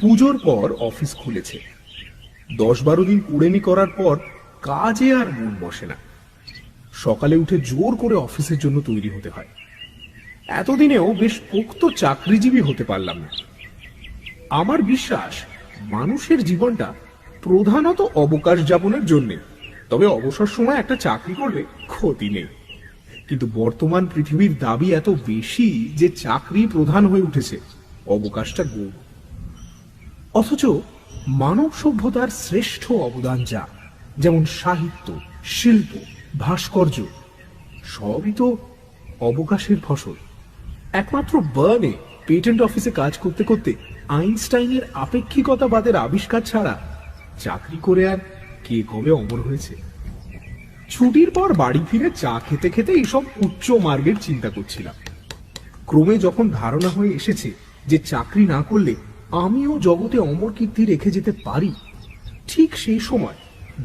পুজোর পর অফিস খুলেছে। 10-12 দিন কুড়েমি করার পর কাজে আর মন বসে না। সকালে উঠে জোর করে অফিসের জন্য তৈরি হতে হয়। এতদিনেও বেশ পোক্ত চাকরিজীবী হতে পারলাম না। আমার বিশ্বাস মানুষের জীবনটা প্রধানত অবকাশ যাপনের জন্য, তবে অবসর সময় একটা চাকরি করলে ক্ষতি নেই। কিন্তু বর্তমান পৃথিবীর দাবি এত বেশি যে চাকরি প্রধান হয়ে উঠেছে, অবকাশটা গৌণ। অথচ মানব সভ্যতার শ্রেষ্ঠ অবদান যা, যেমন সাহিত্য, শিল্প, ভাস্কর্য, সবই তো অবকাশের ফসল। একমাত্র বার্নে পেটেন্ট অফিসে কাজ করতে করতে আইনস্টাইনের আপেক্ষিকতাবাদের আবিষ্কার ছাড়া চাকরি করে আর কে কবে অমর হয়েছে। ছুটির পর বাড়ি ফিরে চা খেতে খেতে এইসব উচ্চ মার্গের চিন্তা করছিলাম। ক্রমে যখন ধারণা হয়ে এসেছে যে চাকরি না করলে আমিও জগতে অমর কীর্তি রেখে যেতে পারি, ঠিক সেই সময়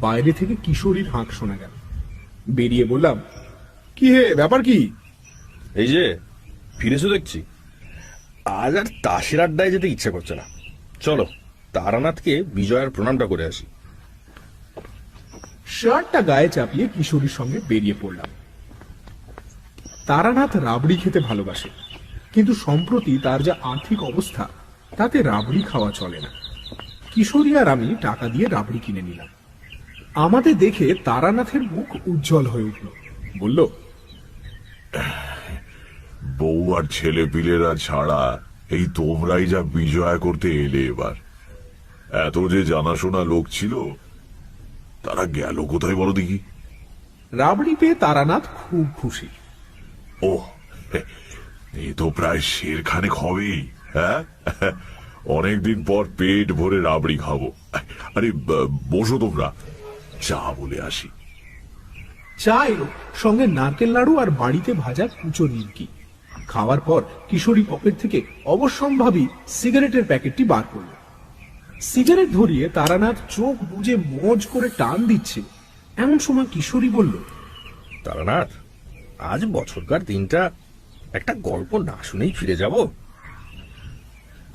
বাইরে থেকে কিশোরীর হাঁক শোনা গেল। বেরিয়ে বললাম, কি হে, ব্যাপার কি? এই যে ফিরেছো দেখছি। আজ আর তাসের আড্ডায় যেতে ইচ্ছে করছে না, চলো তারানাথকে বিজয়ার প্রণামটা করে আসি। শার্টটা গায়ে চাপিয়ে কিশোরীর সঙ্গে বেরিয়ে পড়লাম। তারানাথ রাবড়ি খেতে ভালোবাসে, কিন্তু সম্প্রতি তার যা আর্থিক অবস্থা তাতে রাবড়ি খাওয়া চলে না। কিশোরী আর আমি টাকা দিয়ে রাবড়ি কিনে নিলাম। আমাদের দেখে তারানাথের মুখ উজ্জ্বল হয়ে উঠল। বলল, বউ আর ছেলে পিলেরা ছাড়া এই তোমরাই যা বিজয় করতে এলে এবার। এত যে জানাশোনা লোক ছিল, তারা গেল কোথায় বলো দেখি? রাবড়ি পেয়ে তারানাথ খুব খুশি। ও, এ তো প্রায় শেরখানেক হবেই। হ্যাঁ, অনেকদিন পর পেট ভরে রাবড়ি খাবো। আরে বসো তোমরা, চা বলে আসি। চা এলো, সঙ্গে নারকেল লাড়ু আর বাড়িতে ভাজা কুচো নিমকি। খাওয়ার পর কিশোরী পকেট থেকে অবশ্যম্ভাবী সিগারেটের প্যাকেটটি বার করল। সিগারেট ধরিয়ে তারানাথ চোখ বুজে মজ করে টান দিচ্ছে, এমন সময় কিশোরী বলল, তারানাথ, আজ বছরকার দিনটা একটা গল্প না শুনেই ফিরে যাব।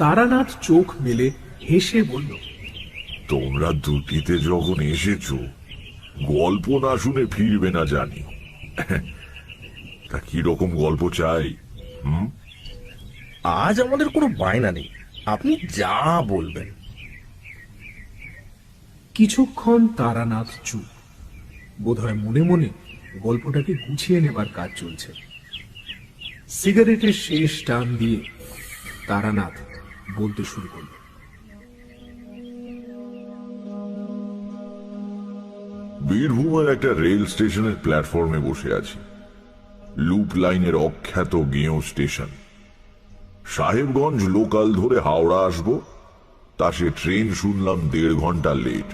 তারানাথ চোখ মেলে হেসে বলল, তোমরা দুটিতে যখন এসেছো, গল্প না শুনে ফিরবে না জানি। তা কি রকম গল্প চাই? আজ আমাদের কোনো বায়না নেই, আপনি যা বলবেন। কিছুক্ষণ তারানাথ চুপ। বোধহয় মনে মনে গল্পটাকে গুছিয়ে নেবার কাজ চলছে। সিগারেটের শেষ টান দিয়ে তারানাথ বলতে শুরু করল, বীরভূমের একটা রেল স্টেশনের প্ল্যাটফর্মে বসে আছি। লুপ লাইনের অখ্যাত গেঁয়ো স্টেশন। সাহেবগঞ্জ লোকাল ধরে হাওড়া আসবো, তা সে ট্রেন শুনলাম 1.5 ঘন্টা লেট।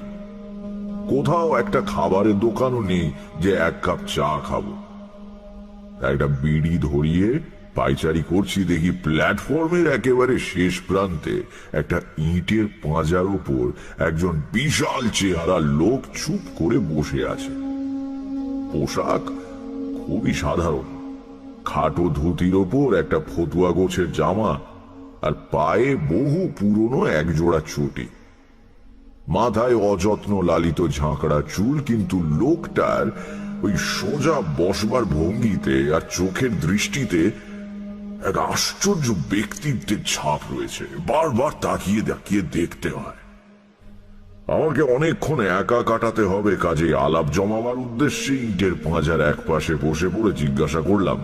কোথাও একটা খাবারের দোকানও নেই যে 1 কাপ চা খাবো। একটা বিড়ি ধরিয়ে পাইচারি করছি, দেখি প্ল্যাটফর্মের একেবারে শেষ প্রান্তে একটা ইটের পাঁজার ওপর একজন বিশাল চেহারা লোক চুপ করে বসে আছে। পোশাক খুবই সাধারণ, খাটো ধুতির ওপর একটা ফতুয়া গোছের জামা, আর পায়ে বহু পুরনো একজোড়া চটি। মাথায় অযত্ন লালিত ঝাঁকড়া চুল, কিন্তু লোকটার ওই সোজা বসবার ভঙ্গিতে আর চোখের দৃষ্টিতে এক আশ্চর্য ব্যক্তিত্বের ছাপ রয়েছে। বারবার তাকিয়ে তাকিয়ে দেখতে হয়। আমাকে অনেকক্ষণ একা কাটাতে হবে, কাজে আলাপ জমাবার উদ্দেশ্যে ইটের পাঁজার এক পাশে বসে পড়ে জিজ্ঞাসা করলাম,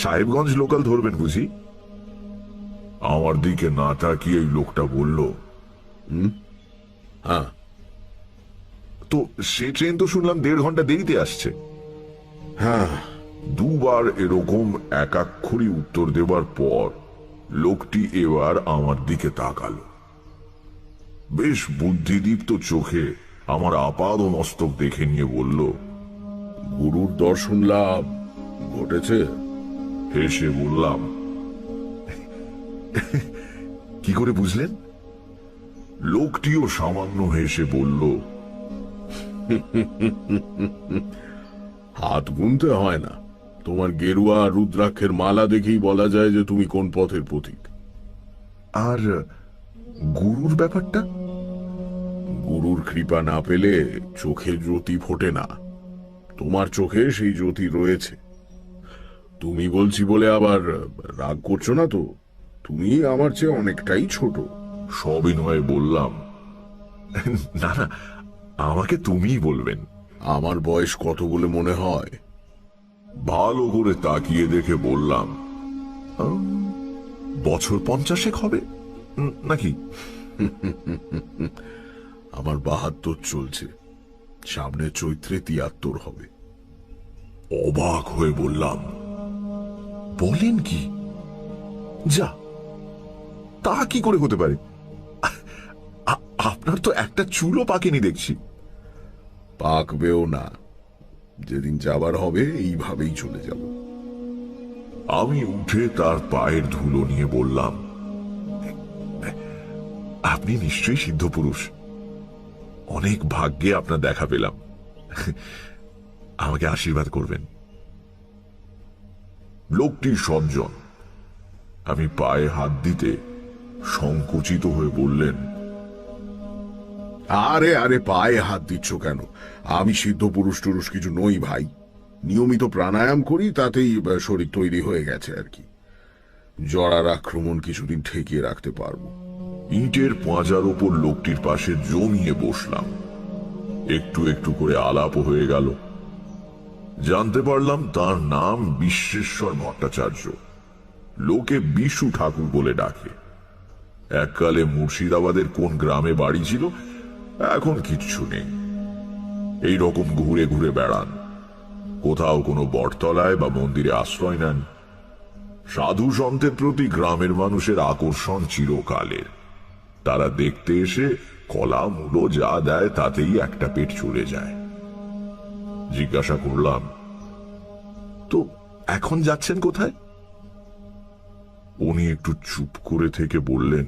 সাহেবগঞ্জ লোকাল ধরবেন বুঝি? আমার দিকে না তাকিয়ে এই লোকটা বলল, হ্যাঁ। তো সে ট্রেন তো শুনলাম 1.5 ঘন্টা দেরিতে আসছে। হ্যাঁ। দুবার এরকম একাক্ষরী উত্তর দেবার পর লোকটি এবার আমার দিকে তাকালো। বেশ বুদ্ধিদীপ্ত চোখে আমার আপাদ মস্তক দেখে নিয়ে বলল, গুরুর দর্শন লাভ ঘটেছে। হেসে বললাম, কি করে বুঝলেন? লোকটিও সামান্য হেসে বলল, হাত গুনতে হয় না, তোমার গেরুয়া আর রুদ্রাক্ষের মালা দেখেই বলা যায় যে তুমি কোন পথের পথিক। আর গুরুর ব্যাপারটা? গুরুর কৃপা না পেলে চোখে জ্যোতি ফোটে না। তোমার চোখে সেই জ্যোতি রয়েছে। তুমি বলছি বলে আবার রাগ করছো না তো? তুমি আমার চেয়ে অনেকটাই ছোট। সবিনয়ে বললাম, না না, আমাকে তুমিই বলবেন। আমার বয়স কত বলে মনে হয়? ভালো করে তাকিয়ে দেখে বললাম, বছর 50 হবে নাকি? আমার 72 চলছে, সামনে চৈত্রে 73 হবে। অবাক হয়ে বললাম, বলেন কি? যা, তা কি করে হতে পারে? আপনার তো একটা চুলও পাকেনি দেখছি। পাকবেও না, যেদিন যাবার হবে এইভাবেই চলে যাব। আমি উঠে তার পায়ের ধুলো নিয়ে বললাম, আপনি নিশ্চয়ই সিদ্ধ পুরুষ। অনেক ভাগ্যে আপনার দেখা পেলাম। আমাকে আশীর্বাদ করবেন। লোকটি সজ্জন। আমি পায়ে হাত দিতে সংকুচিত হয়ে বললেন, আরে আরে, পায়ে হাত দিচ্ছ কেন? আমি সিদ্ধ পুরুষ টুরুষ কিছু নই ভাই। নিয়মিত প্রাণায়াম করি, তাতেই শরীর তৈরি হয়ে গেছে আর কি। জরার আক্রমণ কিছুদিন ঠেকিয়ে রাখতে পারবো। ইটের পাঁজার ওপর লোকটির পাশে জমিয়ে বসলাম। একটু একটু করে আলাপ হয়ে গেল। জানতে পারলাম তার নাম বিশ্বেশ্বর ভট্টাচার্য। লোকে বিশু ঠাকুর বলে ডাকে। এককালে মুর্শিদাবাদের কোন গ্রামে বাড়ি ছিল, এখন কিচ্ছু নেই। এই রকম ঘুরে ঘুরে বেড়ান। কোথাও কোনো বটতলায় বা মন্দিরে আশ্রয় নেন। সাধু সন্তের প্রতি গ্রামের মানুষের আকর্ষণ চিরকালের। তারা দেখতে এসে কলা মূলো যা দেয় তাতেই একটা পেট চলে যায়। জিজ্ঞাসা করলাম, তো এখন যাচ্ছেন কোথায়? উনি একটু চুপ করে থেকে বললেন,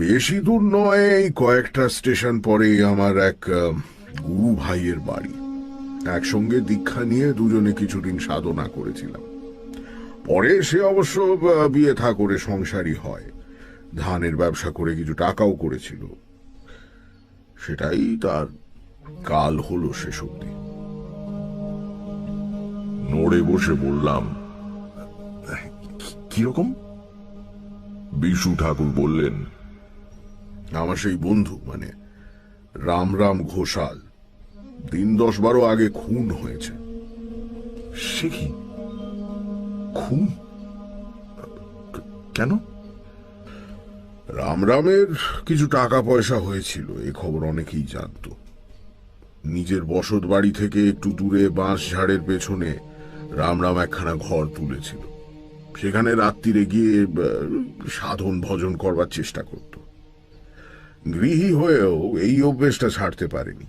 বেশি দূর নয়, এই কয়েকটা স্টেশন পরেই আমার এক গুরু ভাইয়ের বাড়ি। একসঙ্গে দীক্ষা নিয়ে দুজনে কিছুদিন সাধনা করেছিলাম। পরে সে অবশ্য বিয়ে থা করে সংসারী হয়। ধানের ব্যবসা করে কিছু টাকাও করেছিল। সেটাই তার কাল হলো শেষ অব্দি। নড়ে বসে বললাম, কিরকম? বিশু ঠাকুর বললেন, আমার সেই বন্ধু, মানে রাম ঘোষাল, দিন 10-12 আগে খুন হয়েছে। সে কি? খুন? কেন? রামের কিছু টাকা পয়সা হয়েছিল, এ খবর অনেকেই জানতো। নিজের বসত বাড়ি থেকে একটু দূরে বাঁশ ঝাড়ের পেছনে রাম একখানা ঘর তুলেছিল। সেখানে রাত্রিরে গিয়ে সাধন ভজন করবার চেষ্টা করত। গৃহী হয়েও এই অভ্যেসটা ছাড়তে পারেনি।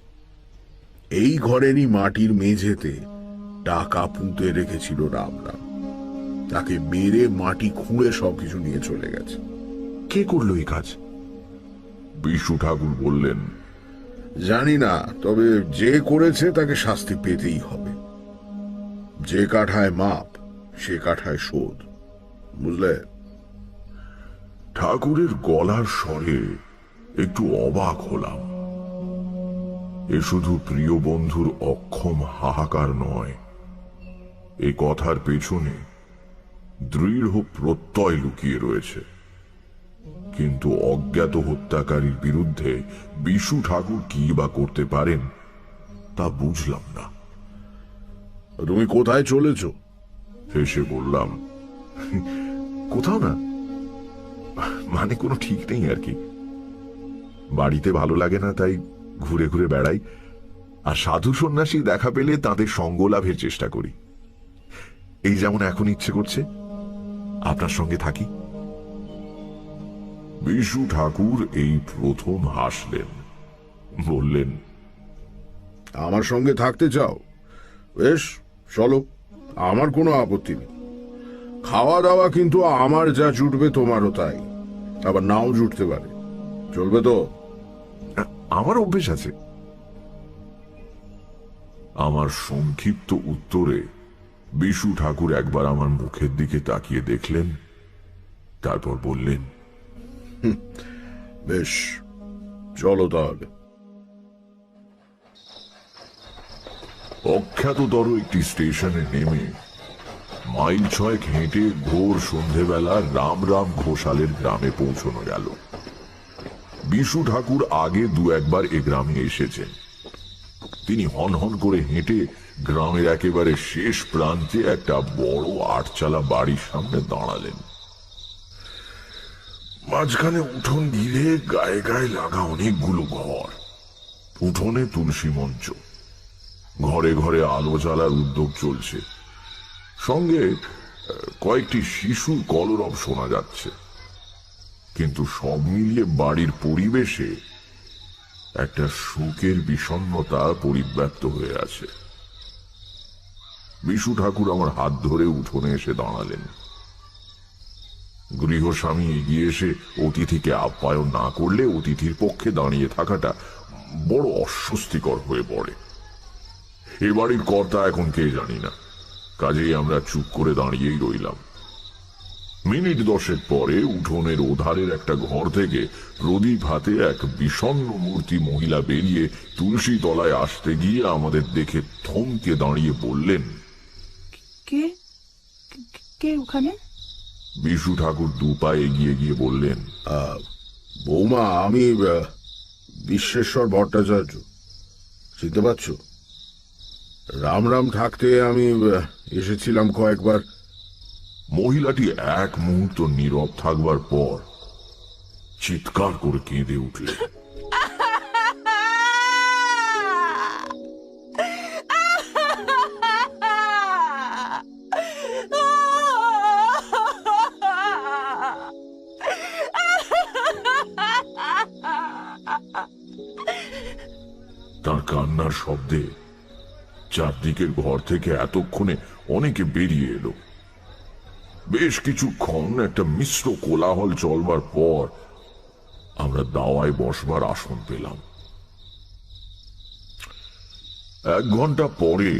এই ঘরেরই মাটির মেঝেতে টাকা পুঁতে রেখেছিল রাম। তাকে মেরে মাটি খুঁড়ে সবকিছু নিয়ে চলে গেছে। কে করলো এই কাজ? বিশু ঠাকুর বললেন, জানি না, তবে যে করেছে তাকে শাস্তি পেতেই হবে। যে কাঠায় মাপ, সে কাঠায় শোধ, বুঝলে? ঠাকুরের গলার স্বরে একটু অবাক হলাম। এ শুধু প্রিয় বন্ধুর অক্ষম হাহাকার নয়, এ কথার পেছনে দৃঢ় প্রত্যয় লুকিয়ে রয়েছে। কিন্তু অজ্ঞাত হত্যাকারীর বিরুদ্ধে বিশু ঠাকুর কি বা করতে পারেন তা বুঝলাম না। তুমি কোথায় চলেছ? হেসে বললাম, কোথাও না, মানে কোনো ঠিক নেই আর কি। বাড়িতে ভালো লাগে না, তাই ঘুরে ঘুরে বেড়াই। আর সাধু সন্ন্যাসী দেখা পেলে তাদের সঙ্গ লাভের চেষ্টা করি। এই যেমন এখন ইচ্ছে করছে আপনার সঙ্গে থাকি। বিশু ঠাকুর এই প্রথম হাসলেন, বললেন, আমার সঙ্গে থাকতে চাও? বেশ, চলো, আমার কোনো আপত্তি নেই। খাওয়া দাওয়া কিন্তু আমার যা জুটবে তোমারও তাই, আবার নাও জুটতে পারে। চলবে তো? আমার অভ্যেস আছে। আমার সংক্ষিপ্ত উত্তরে বিশু ঠাকুর একবার আমার মুখের দিকে তাকিয়ে দেখলেন, তারপর বললেন, বেশ, চলো তাহলে। অখ্যাততর একটি স্টেশনে নেমে মাইল 6 হেঁটে ভোর সন্ধেবেলা রামরাম ঘোষালের গ্রামে পৌঁছানো গেল। বিশু ঠাকুর আগে দু একবার এ গ্রামে এসেছেন। তিনি হনহন করে হেঁটে গ্রামের একেবারে শেষ প্রান্তে একটা বড় 8 চালা বাড়ির সামনে দাঁড়ালেন। মাঝখানে উঠোন ঘিরে গায়ে গায়ে লাগা অনেকগুলো ঘর, উঠোনে তুলসী মঞ্চ, ঘরে ঘরে আলো জ্বালার উদ্যোগ চলছে, সঙ্গে কয়েকটি শিশুর কলরব শোনা যাচ্ছে। কিন্তু সব মিলিয়ে বাড়ির পরিবেশে একটা শোকের বিষণ্ণতা পরিব্যাপ্ত হয়ে আছে। বিশু ঠাকুর আমার হাত ধরে উঠোনে এসে দাঁড়ালেন। গৃহস্বামী এগিয়ে এসে অতিথিকে আপ্যায়ন না করলে অতিথির পক্ষে দাঁড়িয়ে থাকাটা বড় অস্বস্তিকর হয়ে পড়ে। এ বাড়ির কর্তা এখন কে জানি না, কাজেই আমরা চুপ করে দাঁড়িয়েই রইলাম। মিনিট 10 পরে উঠোনের ওধারের একটা ঘর থেকে প্রদীপ হাতে এক বিষণ্ণ মূর্তি মহিলা বেরিয়ে তুলসী তলায় আসতে গিয়ে আমাদের দেখে থমকে দাঁড়িয়ে বললেন, কে কে ওখানে? বিশু ঠাকুর 2 পা এগিয়ে গিয়ে বললেন, বৌমা, আমি বিশ্বেশ্বর ভট্টাচার্য, চিনতে পারছো? রাম রাম থাকতে আমি এসেছিলাম কয়েকবার। মহিলাটি এক মুহূর্ত নীরব থাকবার পর চিৎকার করে কেঁদে উঠলেন। তার কান্নার শব্দে চারদিকের ঘর থেকে এতক্ষণে অনেকে বেরিয়ে এলো। বেশ কিছুক্ষণ একটা মিশ্র কোলাহল চলবার পর আমরা দাওয়ায় বসবার আসন পেলাম। 1 ঘন্টা পরে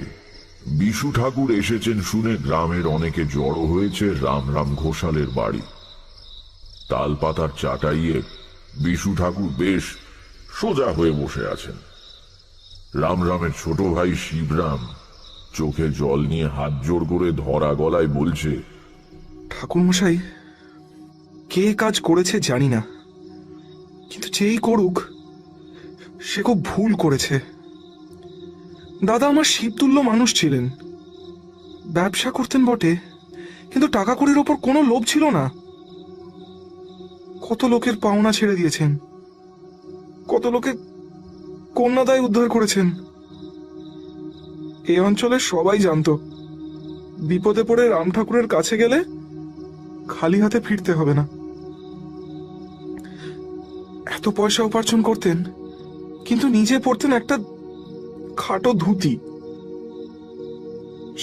বিশু ঠাকুর এসেছেন শুনে গ্রামের অনেকে জড়ো হয়েছে রামরাম ঘোষালের বাড়ি। তালপাতার চাটাইয়ে বিশু ঠাকুর বেশ সোজা হয়ে বসে আছেন। রামরামের ছোট ভাই শিবরাম চোখে জল নিয়ে হাত জোড় করে ধরা গলায় বলছে, ঠাকুরমশাই, কে কাজ করেছে জানি না, কিন্তু যেই করুক সে খুব ভুল করেছে। দাদা আমার শিবতুল্য মানুষ ছিলেন, ব্যবসা করতেন বটে, কিন্তু টাকা কড়ির ওপর কোনো লোভ ছিল না। কত লোকের পাওনা ছেড়ে দিয়েছেন, কত লোকে কন্যাদায় উদ্ধার করেছেন। এই অঞ্চলের সবাই জানতো বিপদে পড়ে রাম ঠাকুরের কাছে গেলে খালি হাতে ফিরতে হবে না। এত পয়সা উপার্জন করতেন, কিন্তু নিজে পড়তেন একটা খাটো ধুতি।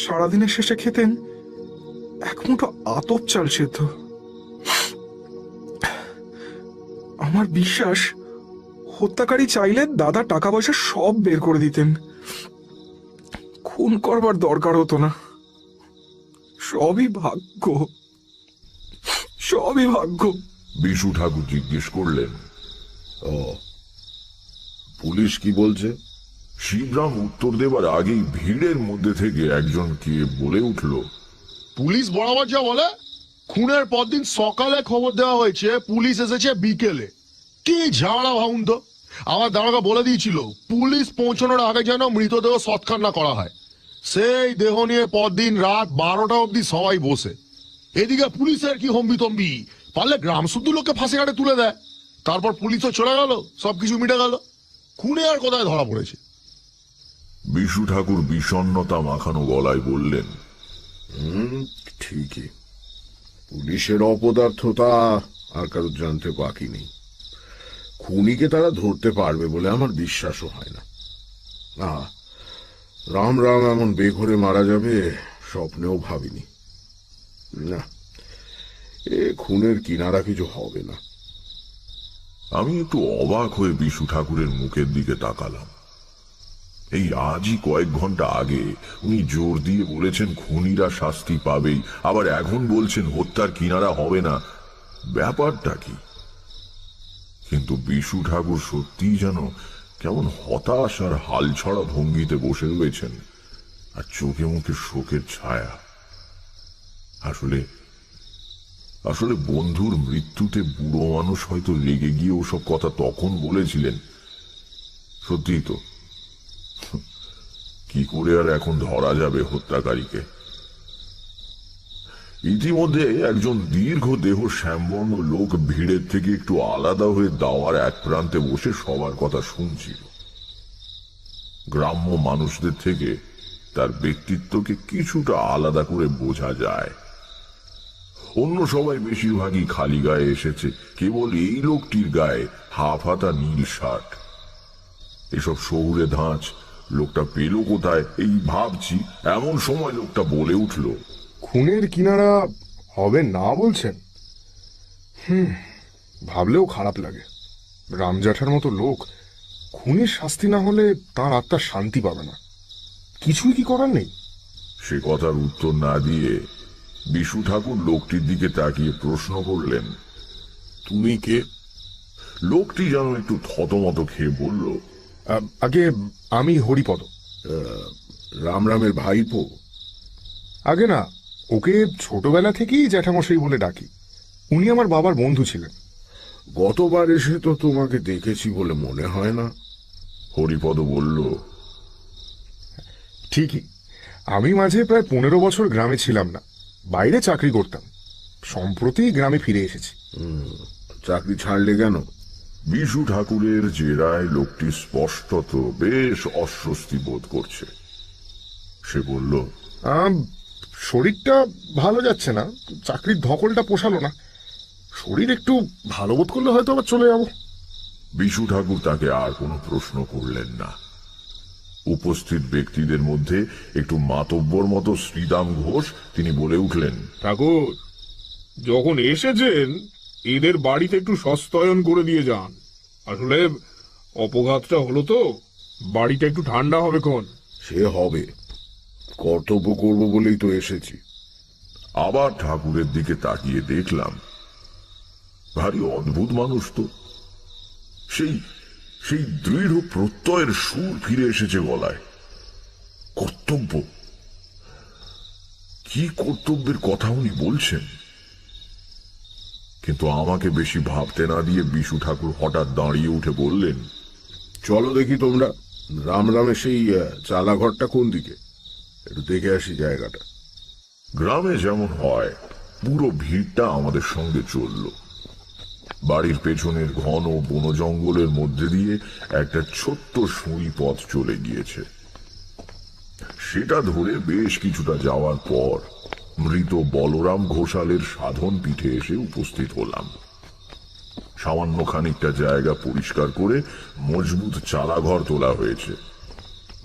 সারাদিনের শেষে খেতেন 1 মুঠো আতপ চাল সেদ্ধ। আমার বিশ্বাস হত্যাকারী চাইলে দাদা টাকা পয়সা সব বের করে দিতেন, খুন করবার দরকার হতো না। সবই ভাগ্য, সবই ভাগ্য। বিশু ঠাকুর জিজ্ঞেস করলেন, ও, পুলিশ কি বলছে? শিবরাম উত্তর দেবার আগেই ভিড়ের মধ্যে থেকে একজন কে বলে উঠল, পুলিশ বরাবর যা বলে, খুনের পরদিন সকালে খবর দেওয়া হয়েছে, পুলিশ এসেছে বিকেলে। কি ঝামেলা ভাবুন তো। আমার দারোগা বলে দিয়েছিল পুলিশ পৌঁছানোর আগে যেন মৃতদেহ সৎকার করা হয়। সেই দেহ নিয়ে পরদিন রাত 12টা অব্দি সবাই বসে। এদিকে পুলিশের কি হম্বিতম্বি, পারলে গ্রাম শুদ্ধ লোককে ফাঁসি কাটে তুলে দেয়, তারপর পুলিশও চলে গেল, সবকিছু মিটে গেল। খুনে আর কোথায় ধরা পড়েছে? বিশু ঠাকুর বিষণ্ণতা মাখানো গলায় বললেন, ঠিকই, পুলিশের অপদার্থতা আর কারোর জানতে বাকি নেই। খুনিকে তারা ধরতে পারবে বলে আমার বিশ্বাসও হয় না। রাম রাম এমন বেঘরে মারা যাবে স্বপ্নেও ভাবিনি। না, এ খুনের কিনারা কিছু হবে না। আমি একটু অবাক হয়ে বিশু ঠাকুরের মুখের দিকে তাকালাম। এই আজই কয়েক ঘন্টা আগে উনি জোর দিয়ে বলেছেন খুনিরা শাস্তি পাবেই, আবার এখন বলছেন হত্যার কিনারা হবে না। ব্যাপারটা কি? কিন্তু বিশু ঠাকুর সত্যিই যেন কেমন হতাশ আর হালছড়া ভঙ্গিতে বসে রয়েছেন, আর চোখে মুখে শোকের ছায়া। আসলে আসলে বন্ধুর মৃত্যুতে বুড়ো মানুষ হয়তো রেগে গিয়ে ওসব কথা তখন বলেছিলেন। সত্যিই তো, কি করে আর এখন ধরা যাবে হত্যাকারীকে? ইতিমধ্যে একজন দীর্ঘ দেহ শ্যামবর্ণ লোক ভিড়ের থেকে একটু আলাদা হয়ে দাওয়ার এক প্রান্তে বসে সবার কথা শুনছিল। গ্রাম্য মানুষদের থেকে তার ব্যক্তিত্বকে কিছুটা আলাদা করে বোঝা যায়। অন্য সবাই বেশিরভাগই খালি গায়ে এসেছে, কেবল এই লোকটির গায়ে হাফ হাতা নীল শার্ট। এসব শহুরে ধাঁচ লোকটা পেল কোথায় এই ভাবছি, এমন সময় লোকটা বলে উঠল, খুনের কিনারা হবে না বলছেন? ভাবলেও খারাপ লাগে। রামজাঠার মতো লোক খুনের শাস্তি না হলে তার আত্মা শান্তি পাবে না। কিছুই কি করার নেই? সে কথার উত্তর না দিয়ে বিশু ঠাকুর লোকটির দিকে তাকিয়ে প্রশ্ন করলেন, তুমি কে? লোকটি যেন একটু থতমত খেয়ে বলল, আগে আমি হরিপদ। রামরামের ভাইপো? আগে না, ওকে ছোটবেলা থেকেই জ্যাঠামশাই বলে ডাকি। উনি আমার বাবার বন্ধু ছিলেন। গতবার এসে তো তোমাকে দেখেছি বলে মনে হয় না। হরিপদ বলল, ঠিকই, আমি মাঝে প্রায় 15 বছর গ্রামে ছিলাম না, বাইরে চাকরি করতাম। সম্প্রতি গ্রামে ফিরে এসেছি। চাকরি ছাড়লে কেন? বিশু ঠাকুরের জেরায় লোকটি স্পষ্টত বেশ অস্বস্তি বোধ করছে। সে বলল, শরীরটা ভালো যাচ্ছে না, চাকরির ধকলটা পোষালো না। শরীর একটু ভালো বোধ করলে হয়তো আবার চলে যাব। বিশু ঠাকুর তাকে আর কোনো প্রশ্ন করলেন না। উপস্থিত ব্যক্তিদের মধ্যে একটু মাতব্বর মতো শ্রীদাম ঘোষ, তিনি বলে উঠলেন, ঠাকুর, যখন এসেছেন এদের বাড়িতে একটু সস্তয়ন করে দিয়ে যান। আসলে অপঘাতটা হলো তো, বাড়িটা একটু ঠান্ডা হবে ক্ষণ। সে হবে, কর্তব্য করব বলেই তো এসেছি। আবার ঠাকুরের দিকে তাকিয়ে দেখলাম, ভারী অদ্ভুত মানুষ তো। সেই সেই দৃঢ় প্রত্যয়ের সুর ফিরে এসেছে গলায়। কর্তব্য, কি কর্তব্যের কথা উনি বলছেন? কিন্তু আমাকে বেশি ভাবতে না দিয়ে বিশু ঠাকুর হঠাৎ দাঁড়িয়ে উঠে বললেন, চলো দেখি তোমরা, রামরামের সেই চালাঘরটা কোন দিকে, একটু দেখে আসি জায়গাটা। গ্রামে যেমন হয় পুরো ভিড়টা আমাদের সঙ্গে চলল। বাড়ির পেছনের ঘন বন জঙ্গলের মধ্যে দিয়ে একটা ছোট্ট সুঁড়ি পথ চলে গিয়েছে। সেটা ধরে বেশ কিছুটা যাওয়ার পর মৃত বলরাম ঘোষালের সাধন পীঠে এসে উপস্থিত হলাম। সামান্য খানিকটা জায়গা পরিষ্কার করে মজবুত চালাঘর তোলা হয়েছে।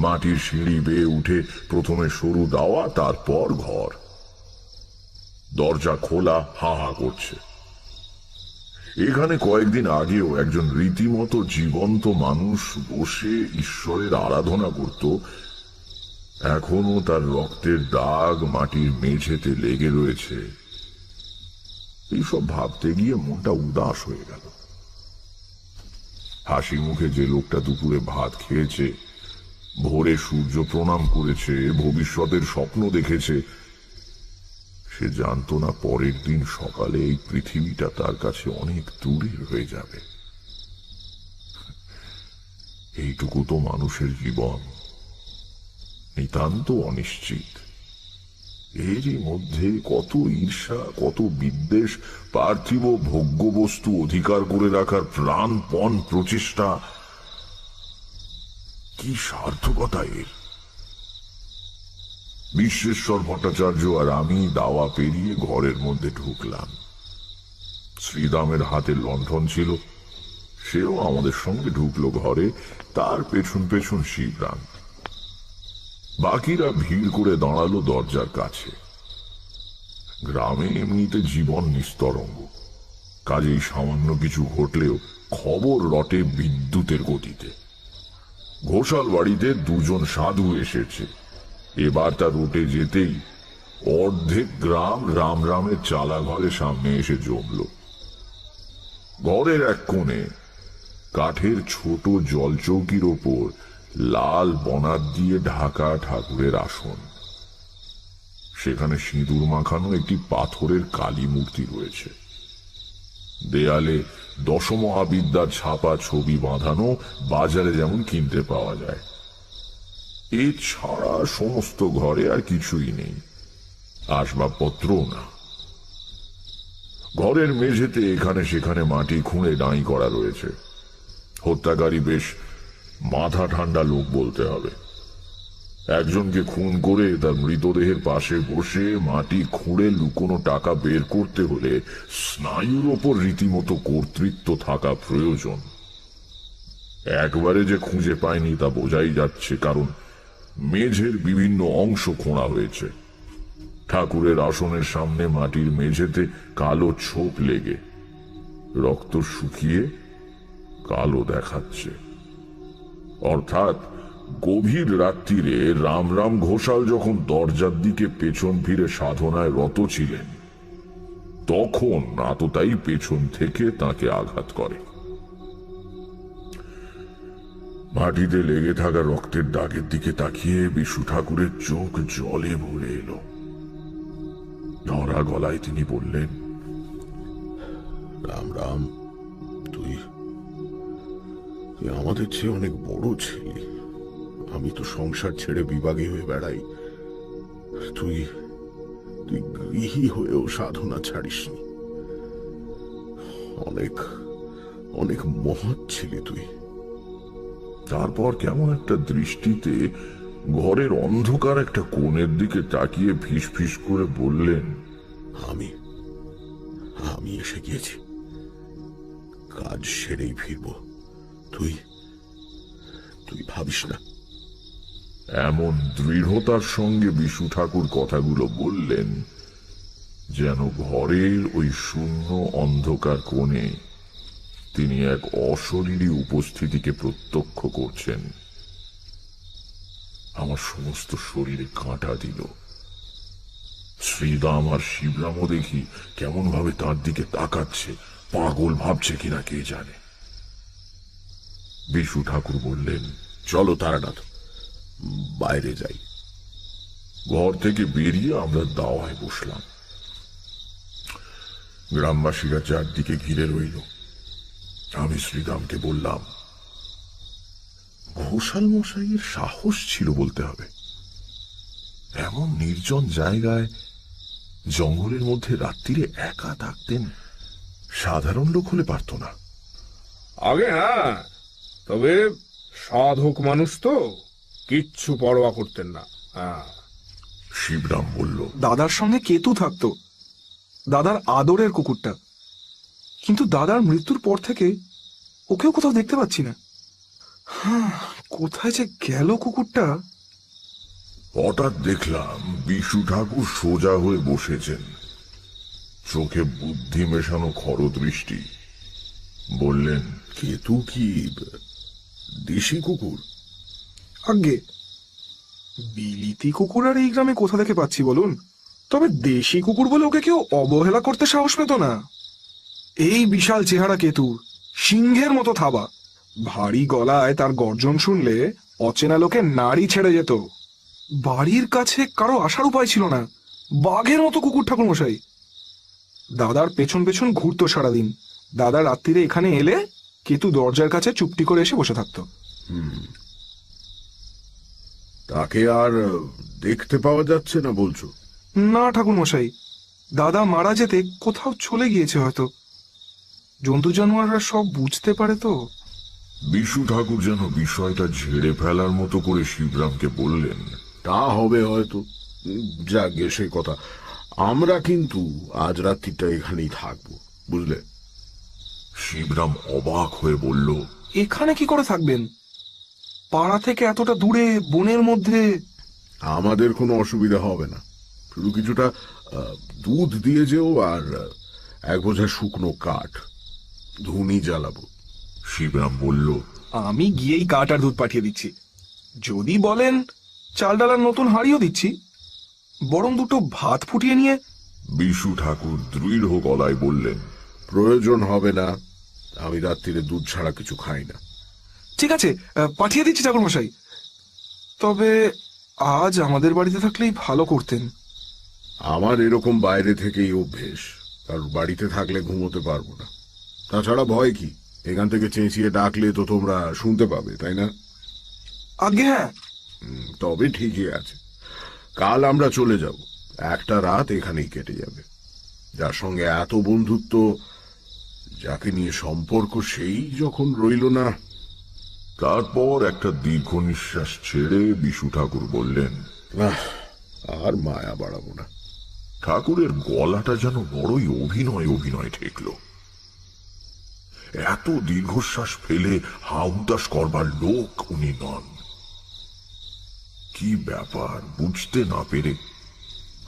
মাটির সিঁড়ি বেয়ে উঠে প্রথমে সরু দাওয়া, তারপর ঘর। দরজা খোলা, হা হা করছে। এখানে কয়েকদিন আগেও একজন রীতিমতো জীবন্ত মানুষ বসে ঈশ্বরের আরাধনা করত। এখনো তার রক্তের দাগ মাটির মেঝেতে লেগে রয়েছে। এইসব ভাবতে গিয়ে মনটা উদাস হয়ে গেল। হাসি মুখে যে লোকটা দুপুরে ভাত খেয়েছে, ভোরে সূর্য প্রণাম করেছে, ভবিষ্যতের স্বপ্ন দেখেছে, সে জানতো না পরের দিন সকালে এই পৃথিবীটা তার কাছে অনেক দূরের হয়ে যাবে। এইটুকু তো মানুষের জীবন, নিতান্ত অনিশ্চিত। এরই মধ্যে কত ঈর্ষা, কত বিদ্বেষ, পার্থিব ভোগ্যবস্তু অধিকার করে রাখার প্রাণপণ প্রচেষ্টা, কি সার্থকতা এর! বিশ্বেশ্বর ভট্টাচার্য আর আমি দাওয়া পেরিয়ে ঘরের মধ্যে ঢুকলাম। শ্রীদামের হাতে লণ্ঠন ছিল, সেও আমাদের সঙ্গে ঢুকলো ঘরে, তার পেছন পেছন শিবরাম। বাকিরা ভিড় করে দাঁড়ালো দরজার কাছে। গ্রামে এমনিতে জীবন নিস্তরঙ্গ, কাজেই সামান্য কিছু ঘটলেও খবর রটে বিদ্যুতের গতিতে। ঘোষাল বাড়িতে দুজন সাধু এসেছে। এবার তার রুটে যেতেই অর্ধেক গ্রাম রামের চালা ঘরের সামনে এসে জমল। ঘরের এক কোণে কাঠের ছোট জলচৌকির ওপর লাল বনাত দিয়ে ঢাকা ঠাকুরের আসন। সেখানে সিঁদুর মাখানো একটি পাথরের কালী মূর্তি রয়েছে। দেয়ালে দশমহাবিদ্যার ছাপা ছবি বাঁধানো, বাজারে যেমন কিনতে পাওয়া যায়। এছাড়া সমস্ত ঘরে আর কিছুই নেই, আসবাবপত্রও না। ঘরের মেঝেতে এখানে সেখানে মাটি খুঁড়ে ডাঁই করা রয়েছে। হত্যাকারী বেশ মাথা ঠান্ডা লোক বলতে হবে। একজনকে খুন করে তার মৃতদেহের পাশে বসে মাটি খুঁড়ে লুকোনো টাকা বের করতে হলে স্নায়ুর ওপর রীতিমতো কর্তৃত্ব থাকা প্রয়োজন। একবারে যে খুঁজে পায়নি তা বোঝাই যাচ্ছে, কারণ মেঝের বিভিন্ন অংশ খোঁড়া হয়েছে। ঠাকুরের আসনের সামনে মাটির মেঝেতে কালো ছোপ লেগে রক্ত শুকিয়ে কালো দেখাচ্ছে। অর্থাৎ গভীর রাত্রিরে রাম ঘোষাল যখন দরজার দিকে পেছন ফিরে সাধনায় রত ছিলেন, তখন আততায়ী পেছন থেকে তাকে আঘাত করে। মাটিতে লেগে থাকা রক্তের দাগের দিকে তাকিয়ে বিশু ঠাকুরের চোখ জলে ভরে এলো। ধরা গলায় তিনি বললেন, রাম, তুই আমাদের চেয়ে অনেক বড় ছিলি। আমি তো সংসার ছেড়ে বিভাগী হয়ে বেড়াই। তুই গৃহী হয়েও সাধনা ছাড়িসনি। অনেক অনেক মহৎ ছিলি তুই। তারপর কেমন একটা দৃষ্টিতে ঘরের অন্ধকার একটা কোণের দিকে তাকিয়ে ফিস করে বললেন, আমি এসে গিয়েছি, কাজ সেরেই ফিরব। তুই ভাবিস না। এমন দৃঢ়তার সঙ্গে বিশু ঠাকুর কথাগুলো বললেন যেন ঘরের ওই শূন্য অন্ধকার কোণে তিনি এক অশরীরী উপস্থিতিকে প্রত্যক্ষ করছেন। আমার সমস্ত শরীরে কাঁটা দিল। শ্রীদাম আর শিবরামও দেখি কেমন ভাবে তার দিকে তাকাচ্ছে, পাগল ভাবছে কিনা কে জানে। বিশু ঠাকুর বললেন, চলো তারানাথ, বাইরে যাই। ঘর থেকে বেরিয়ে আমরা দাওয়ায় বসলাম। গ্রামবাসীরা চারদিকে ঘিরে রইল। আমি শ্রীদামকে বললাম, ঘোষাল মশাইয়ের সাহস ছিল বলতে হবে। এমন নির্জন জায়গায় জঙ্গলের মধ্যে রাত্রিরে একা থাকতেন, সাধারণ লোক হলে পারত না। আগে হ্যাঁ, তবে সাধক মানুষ তো কিচ্ছু পরোয়া করতেন না। শিবরাম বলল, দাদার সঙ্গে কেতু থাকতো, দাদার আদরের কুকুরটা। কিন্তু দাদার মৃত্যুর পর থেকে ওকেও কোথাও দেখতে পাচ্ছি না। কোথায় যে গেল কুকুরটা? হঠাৎ দেখলাম বিশু ঠাকুর সোজা হয়ে বসেছেন, চোখে বুদ্ধি মেশানো খরদৃষ্টি। বললেন, কেতু কি দেশি কুকুর? আগে বিলিতি কুকুর আর এই গ্রামে কোথা থেকে পাচ্ছি বলুন? তবে দেশি কুকুর বলে ওকে কেউ অবহেলা করতে সাহস পেত না। এই বিশাল চেহারা কেতুর, সিংহের মতো থাবা, ভারী গলায় তার গর্জন শুনলে অচেনা লোকে নাড়ি ছেড়ে যেত। বাড়ির কাছে কারো আসার উপায় ছিল না। বাঘের মতো কুকুর ঠাকুর মশাই। দাদার পেছন পেছন ঘুরতো সারাদিন। দাদা রাত্রিরে এখানে এলে কেতু দরজার কাছে চুপটি করে এসে বসে থাকতো। তাকে আর দেখতে পাওয়া যাচ্ছে না বলছো? না ঠাকুর মশাই, দাদা মারা যেতে কোথাও চলে গিয়েছে হয়তো। জন্তু জানোয়াররা সব বুঝতে পারে তো। বিশু ঠাকুর যেন বিষয়টা ঝেড়ে ফেলার মতো করে শিবরামকে বললেন, তা হবে হয়তো, যাক গে সেই কথা। আমরা কিন্তু আজ রাত্রিটা এখানেই থাকবো, বুঝলে? শিবরাম অবাক হয়ে বলল, এখানে কি করে থাকবেন? পাড়া থেকে এতটা দূরে বনের মধ্যে। আমাদের কোনো অসুবিধা হবে না। শুধু কিছুটা দুধ দিয়ে যেও, আর এক বোঝা শুকনো কাঠ, ধুনি জ্বালাবো। শিবরাম বলল, আমি গিয়েই কাঠ আর দুধ পাঠিয়ে দিচ্ছি। যদি বলেন চাল ডাল আর নতুন হাঁড়িও দিচ্ছি, বরং দুটো ভাত ফুটিয়ে নিয়ে। বিশু ঠাকুর দৃঢ় গলায় বললেন, প্রয়োজন হবে না, আমি রাত্রিরে দুধ ছাড়া কিছু খাই না। ঠিক আছে, পাঠিয়ে দিচ্ছি ঠাকুরমশাই। তবে আজ আমাদের বাড়িতে থাকলেই ভালো করতেন। আমার এরকম বাইরে থেকেই অভ্যেস, কারণ বাড়িতে থাকলে ঘুমোতে পারবো না। তাছাড়া ভয় কি, এখান থেকে চেঁচিয়ে ডাকলে তো তোমরা শুনতে পাবে, তাই না? আগে হ্যাঁ। তবে ঠিকই আছে, কাল আমরা চলে যাব, একটা রাত এখানেই কেটে যাবে। যার সঙ্গে এত বন্ধুত্ব, যাকে নিয়ে সম্পর্ক, সেই যখন রইল না। তারপর একটা দীর্ঘ নিঃশ্বাস ছেড়ে বিশু ঠাকুর বললেন, আর মায়া বাড়াবো না। ঠাকুরের গলাটা যেন বড়ই অভিনয় অভিনয় ঠেকল। এত দীর্ঘশ্বাস ফেলে হাউতাস করবার লোক উনি নন। কি ব্যাপার বুঝতে না পেরে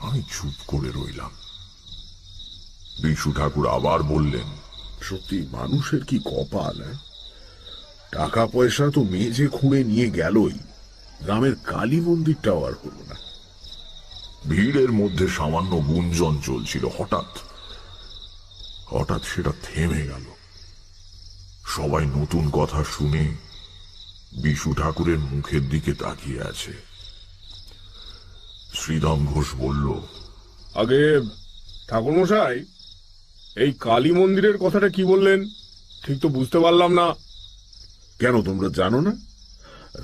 আমি চুপ করে রইলাম। বিশু ঠাকুর আবার বললেন, সত্যি মানুষের কি কপাল! টাকা পয়সা তো মেঝে খুঁড়ে নিয়ে গেলই, গ্রামের কালী মন্দিরটাও আর হলো না। ভিড়ের মধ্যে সামান্য গুঞ্জন চলছিল, হঠাৎ হঠাৎ সেটা থেমে গেল। সবাই নতুন কথা শুনে বিশু ঠাকুরের মুখের দিকে তাকিয়ে আছে। শ্রীরাম ঘোষ বলল, আগে ঠাকুরমশাই, এই কালী মন্দিরের কথাটা কি বললেন? ঠিক তো বুঝতে পারলাম না। কেন, তোমরা জানো না?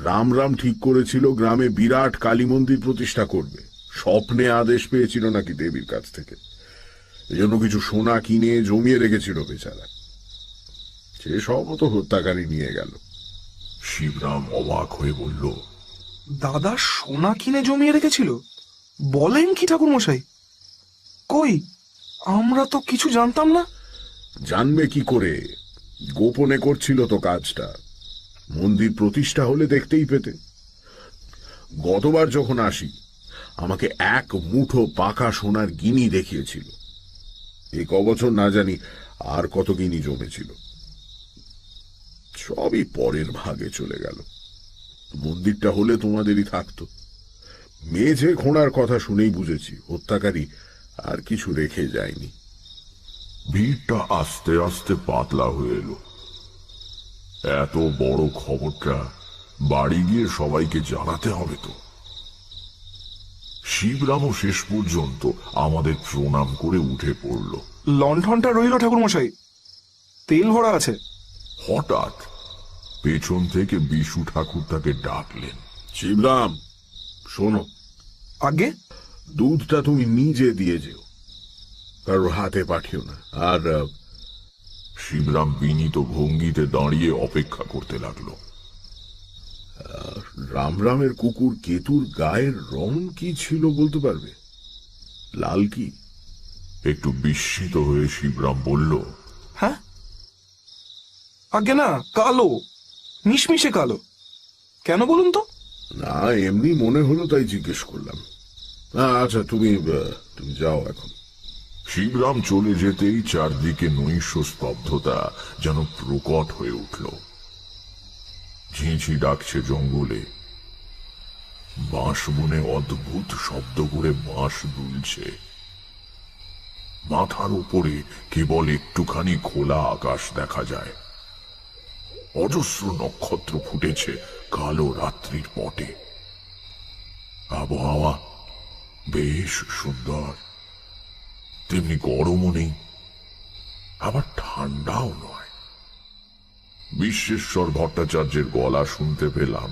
রাম ঠিক করেছিল গ্রামে বিরাট কালী মন্দির প্রতিষ্ঠা করবে। স্বপ্নে আদেশ পেয়েছিল নাকি দেবীর কাছ থেকে। এজন্য কিছু সোনা কিনে জমিয়ে রেখেছিল বেচারা। সে সব তো হত্যাকারী নিয়ে গেল। শিবরাম অবাক হয়ে বলল, দাদা সোনা কিনে জমিয়ে রেখেছিল? বলেন কি ঠাকুরমশাই? কই, আমরা তো কিছু জানতাম না। জানবে কি করে, গোপনে করছিল তো কাজটা। মন্দির প্রতিষ্ঠা হলে দেখতেই পেতে। গতবার যখন আসি, আমাকে এক মুঠো পাকা সোনার গিনি দেখিয়েছিল। এই কবছর না জানি আর কত গিনি জমেছিল। সবই পরের ভাগে চলে গেল। মন্দিরটা হলে তোমাদেরই থাকতো। মেঝে খোঁড়ার কথা শুনেই বুঝেছি হত্যাকারী আর কিছু রেখে যায়নি। ভিড়টা আস্তে আস্তে পাতলা হয়ে এলো। এত বড় খবরটা বাড়ি গিয়ে সবাইকে জানাতে হবে তো। শিবরামও শেষ পর্যন্ত আমাদের প্রণাম করে উঠে পড়ল। লণ্ঠনটা রইল ঠাকুরমশাই, তেল ভরা আছে। হঠাৎ পেছন থেকে বিশু ঠাকুর তাকে ডাকলেন, শিবরাম, শোনো। আগে দুধটা তুমি নিজে দিয়ে যেও, কারোর হাতে পাঠিও না। আর শিবরাম বিনীত ভঙ্গিতে দাঁড়িয়ে অপেক্ষা করতে লাগলো। রামের কুকুর কেতুর গায়ের রং কি ছিল বলতে পারবে? লাল কি? একটু বিস্মিত হয়ে শিবরাম বলল, হ্যাঁ, আগে না, কালো, মিশমিশে কালো। কেন বলুন তো? না, এমনি মনে হলো তাই জিজ্ঞেস করলাম। আচ্ছা, তুমি যাও এখন। শিবরাম চলে যেতেই চারদিকে নৈশ স্তব্ধতা যেন প্রকট হয়ে উঠল। ঝিঁঝি ডাকছে জঙ্গলে, বাঁশ বনে অদ্ভুত শব্দ করে বাঁশ দুলছে। মাথার উপরে কেবল একটুখানি খোলা আকাশ দেখা যায়। অজস্র নক্ষত্র ফুটেছে কালো রাত্রির পটে। আবহাওয়া বেশ সুন্দর, তেমনি গরমও নেই, আবার ঠান্ডাও নয়। বিশ্বেশ্বর ভট্টাচার্যের গলা শুনতে পেলাম।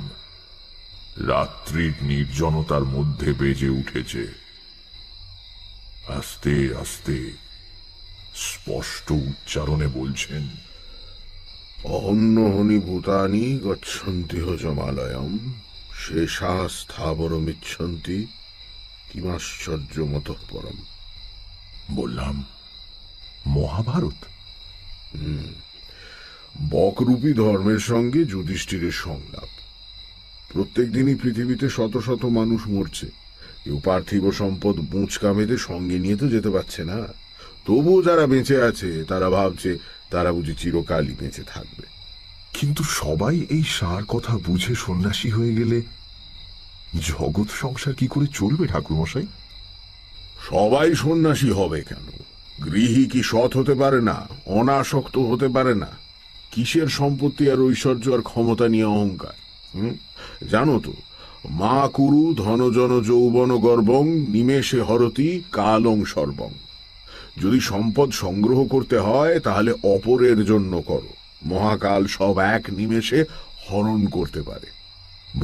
রাত্রির নির্জনতার মধ্যে বেজে উঠেছে। আস্তে আস্তে স্পষ্ট উচ্চারণে বলছেন, অহন্যহনি ভূতানি গচ্ছন্তি হজমালয়ম শেষা স্থাবরমিচ্ছন্তি কিমাশ্চর্যমতঃ পরম। বললাম, মহাভারত? বকরূপী ধর্মের সঙ্গে যুধিষ্ঠিরের সংলাপ। প্রত্যেক দিনই পৃথিবীতে শত শত মানুষ মরছে। কেউ পার্থিব সম্পদ বুঁচকা মেঁধে সঙ্গে নিয়ে তো যেতে পারছে না। তবুও যারা বেঁচে আছে তারা ভাবছে তারা বুঝি চিরকালই বেঁচে থাকবে। কিন্তু সবাই এই সার কথা বুঝে সন্ন্যাসী হয়ে গেলে জগৎ সংসার কি করে চলবে ঠাকুরমশাই? সবাই সন্ন্যাসী হবে কেন? গৃহী কি সৎ হতে পারে না, অনাসক্ত হতে পারে না? কিসের সম্পত্তি আর ঐশ্বর্য আর ক্ষমতা নিয়ে অহংকার? জানো তো, মা কুরু ধনজন যৌবন গর্বং নিমেষে হরতি কালং সর্বং। যদি সম্পদ সংগ্রহ করতে হয় তাহলে অপরের জন্য করো, মহাকাল সব এক নিমেষে হরণ করতে পারে।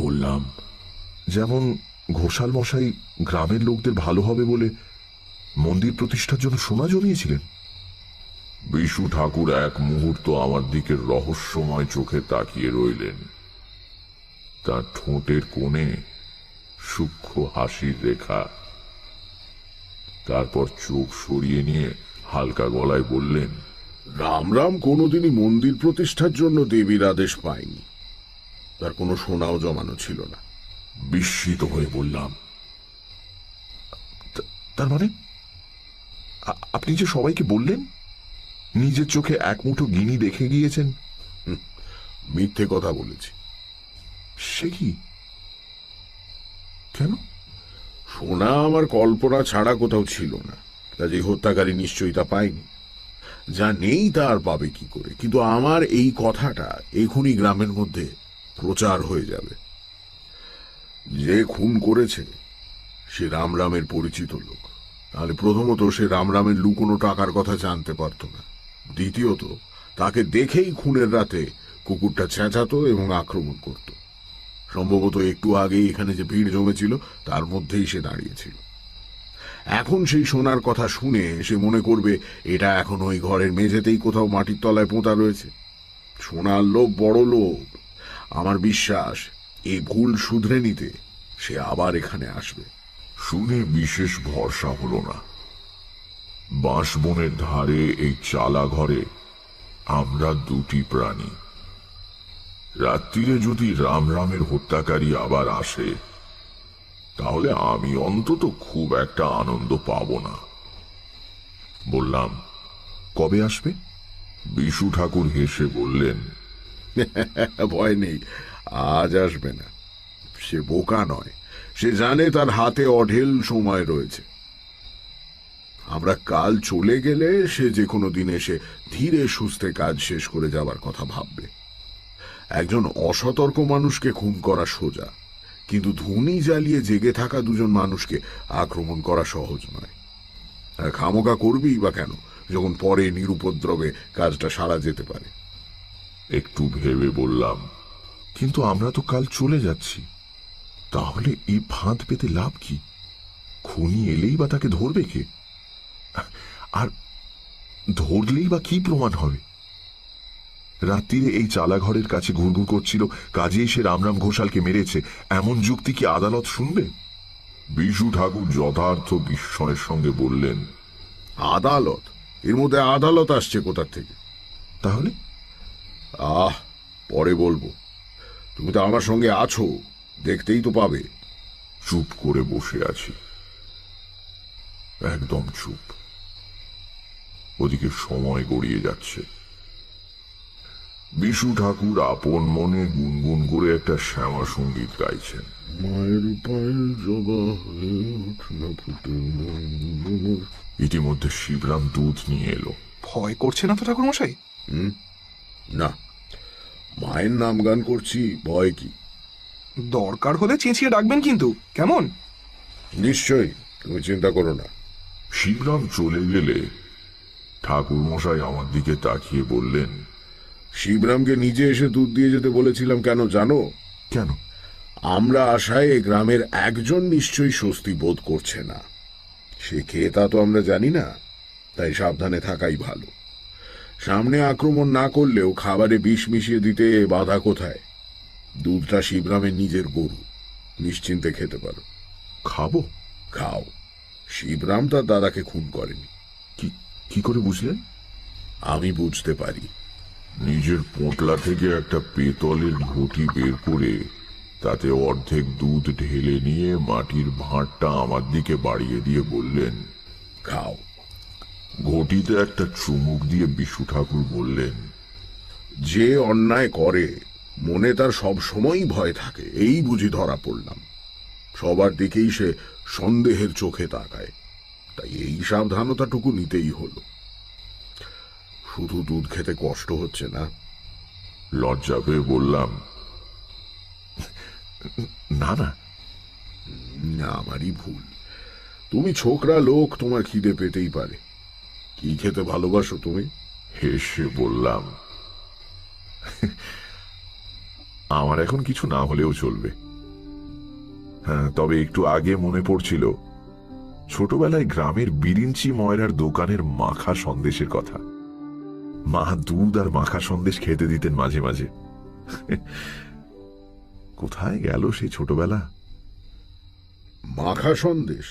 বললাম, যেমন ঘোষাল মশাই গ্রামের লোকদের ভালো হবে বলে মন্দির প্রতিষ্ঠার জন্য সোনা জমিয়েছিলেন। বিশু ঠাকুর এক মুহূর্ত আমার দিকে রহস্যময় চোখে তাকিয়ে রইলেন। তার ঠোঁটের কোণে সূক্ষ্ম হাসির রেখা। তারপর চোখ সরিয়ে নিয়ে হালকা গলায় বললেন, রামরাম কোনোদিনই মন্দির প্রতিষ্ঠার জন্য দেবীর আদেশ পায়নি। তার কোনো সোনাও জমানো ছিল না। বিস্মিত হয়ে বললাম, তার মানে আপনি যে সবাইকে বললেন নিজের চোখে এক মুঠো গিনি দেখে গিয়েছেন? মিথ্যে কথা বলেছি। সে কি? কেন? সোনা আমার কল্পনা ছাড়া কোথাও ছিল না, কাজেই হত্যাকারী নিশ্চয়ই তা পায়নি। যা নেই তা আর পাবে কি করে? কিন্তু আমার এই কথাটা এখনই গ্রামের মধ্যে প্রচার হয়ে যাবে। যে খুন করেছে সে রামরামের পরিচিত লোক। তাহলে প্রথমত সে রামরামের লুকোনো টাকার কথা জানতে পারত না। দ্বিতীয়ত, তাকে দেখেই খুনের রাতে কুকুরটা চেঁচাতো এবং আক্রমণ করত। সম্ভবত একটু আগেই এখানে যে ভিড় জমেছিল তার মধ্যেই সে দাঁড়িয়েছিল। এখন সেই সোনার কথা শুনে সে মনে করবে এটা এখন ওই ঘরের মেঝেতেই কোথাও মাটির তলায় পোঁতা রয়েছে। সোনার লোভ বড় লোভ। আমার বিশ্বাস এই ভুল শুধরে নিতে সে আবার এখানে আসবে। শুনে বিশেষ ভরসা হলো না। বাঁশবনের ধারে এই চালা ঘরে আমরা দুটি প্রাণী। রাত্রিরে যদি রামরামের হত্যাকারী আবার আসে তাহলে আমি অন্তত খুব একটা আনন্দ পাব না। বললাম, কবে আসবে? বিশু ঠাকুর হেসে বললেন, ভয় নেই, আজ আসবে না। সে বোকা নয়, সে জানে তার হাতে অঢেল সময় রয়েছে। আমরা কাল চলে গেলে সে যে কোনো দিন এসে ধীরে সুস্থে কাজ শেষ করে যাবার কথা ভাববে। একজন অসতর্ক মানুষকে খুন করা সোজা, কিন্তু ধুনি জ্বালিয়ে জেগে থাকা দুজন মানুষকে আক্রমণ করা সহজ নয়। আর খামোকা করবেই বা কেন, যখন পরে নিরুপদ্রবে কাজটা সারা যেতে পারে। একটু ভেবে বললাম, কিন্তু আমরা তো কাল চলে যাচ্ছি, তাহলে এই ফাঁদ পেতে লাভ কি? খুনি এলেই বা তাকে ধরবে কে? আর ধরলেই বা কি প্রমাণ হবে? রাত্রিরে এই চালাঘরের কাছে ঘুরঘুর করছিল, কাজেই সে রামরাম ঘোষালকে মেরেছে, এমন যুক্তি কি আদালত শুনবে? বিশু ঠাকুর যথার্থ বিস্ময়ের সঙ্গে বললেন, আদালত? এর মধ্যে আদালত আসছে কোথা থেকে? তাহলে? পরে বলবো। তুমি তো আমার সঙ্গে আছো, দেখতেই তো পাবে। চুপ করে বসে আছি, একদম চুপ। ওদিকে সময় গড়িয়ে যাচ্ছে। বিশু ঠাকুর আপন মনে গুনগুন করে একটা শ্যামা সঙ্গীত গাইছেন। মায়ের পায়ের জবা হয়ে উঠল ফুটে। ইতিমধ্যে শিবরাম দুধ নিয়ে এলো। ভয় করছে না তো ঠাকুরমশাই? না, মায়ের নাম গান করছি, ভয় কি? দরকার হলে চেঁচিয়ে ডাকবেন কিন্তু, কেমন? নিশ্চয়ই, তুমি চিন্তা করো না। শিবরাম চলে গেলে ঠাকুর মশাই আমার দিকে তাকিয়ে বললেন, শিবরামকে নিজে এসে দুধ দিয়ে যেতে বলেছিলাম কেন জানো? কেন? আমরা আশায় গ্রামের একজন নিশ্চয়ই স্বস্তি বোধ করছে না। সে খেয়ে তা তো আমরা জানি না, তাই সাবধানে থাকাই ভালো। সামনে আক্রমণ না করলেও খাবারে বিষ মিশিয়ে দিতে বাধা কোথায়? দুধটা শিবরামের নিজের গরু, নিশ্চিন্তে খেতে পারো। খাবো? খাও। শিবরাম তার দাদাকে খুন করেনি। কি করে বুঝলেন? আমি বুঝতে পারি। নিজের পোঁটলা থেকে একটা পেতলের ঘটি বের করে তাতে অর্ধেক দুধ ঢেলে নিয়ে মাটির ভাঁড়টা আমার দিকে বাড়িয়ে দিয়ে বললেন, খাও। ঘটিতে একটা চুমুক দিয়ে বিশু ঠাকুর বললেন, যে অন্যায় করে মনে তার সব সময়ই ভয় থাকে, এই বুঝি ধরা পড়লাম। সবার দিকেই সে সন্দেহের চোখে তাকায়, তাই এই সাবধানতাটুকু নিতেই হলো। শুধু দুধ খেতে কষ্ট হচ্ছে না? লজ্জা পেয়ে বললাম, না না। আমারই ভুল। তুমি ছোকরা লোক, তোমার খিদে পেতেই পারে। কি খেতে ভালোবাসো তুমি? হেসে বললাম, আমার এখন কিছু না হলেও চলবে। হ্যাঁ, তবে একটু আগে মনে পড়ছিল ছোটবেলায় গ্রামের বিরিঞ্চি ময়রার দোকানের মাখা সন্দেশের কথা। মা দুধ আর মাখা সন্দেশ খেতে দিতেন মাঝে মাঝে। কোথায় গেল সেই ছোটবেলা? মাখা সন্দেশ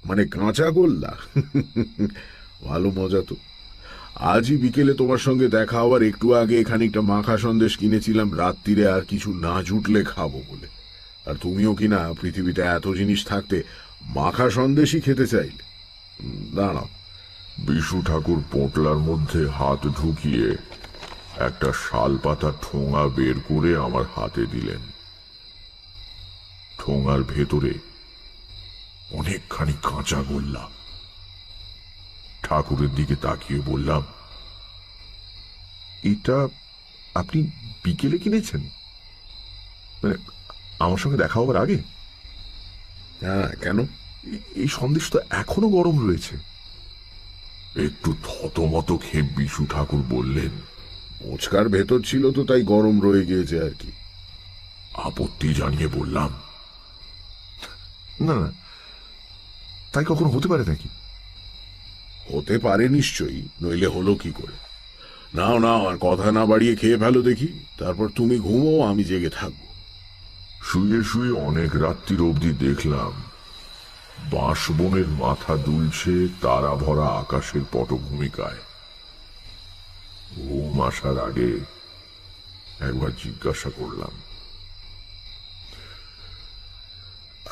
মানে কাঁচা গোল্লা? ভালো মজা তো। আজই বিকেলে তোমার সঙ্গে দেখা হওয়ার একটু আগে খানিকটা মাখা সন্দেশ কিনেছিলাম রাত্রিরে, আর কিছু না জুটলে খাবো বলে। আর তুমিও কিনা পৃথিবীতে এত জিনিস থাকতে মাখা সন্দেশই খেতে চাইলে। দাঁড়াও। বিশু ঠাকুর পোঁটলার মধ্যে হাত ঢুকিয়ে একটা শাল পাতা ঠোঙা বের করে আমার হাতে দিলেন। ঠোঙার ভেতরে অনেকখানি কাঁচা গোল্লা। ঠাকুরের দিকে তাকিয়ে বললাম, এটা আপনি বিকেলে কিনেছেন? মানে আমার সঙ্গে দেখা হবার আগে? হ্যাঁ, কেন? এই সন্দেশ তো এখনো গরম রয়েছে। একটু থতমত খেয়ে বিশু ঠাকুর বললেন, মোচকার ভেতর ছিল তো, তাই গরম রয়ে গিয়েছে আর কি। আপত্তি জানিয়ে বললাম, না না, তাই কখনো হতে পারে নাকি? হতে পারে নিশ্চয়ই, নইলে হলো কি করে? নাও নাও, আর কথা না বাড়িয়ে খেয়ে ফেলো দেখি, তারপর তুমি ঘুমো, আমি জেগে থাকবো। শুয়ে শুয়ে অনেক রাত্রির অবধি দেখলাম বাঁশবনের মাথা দুলছে তারা ভরা আকাশের পটভূমিকায়। ঘুম আসার আগে একবার জিজ্ঞাসা করলাম,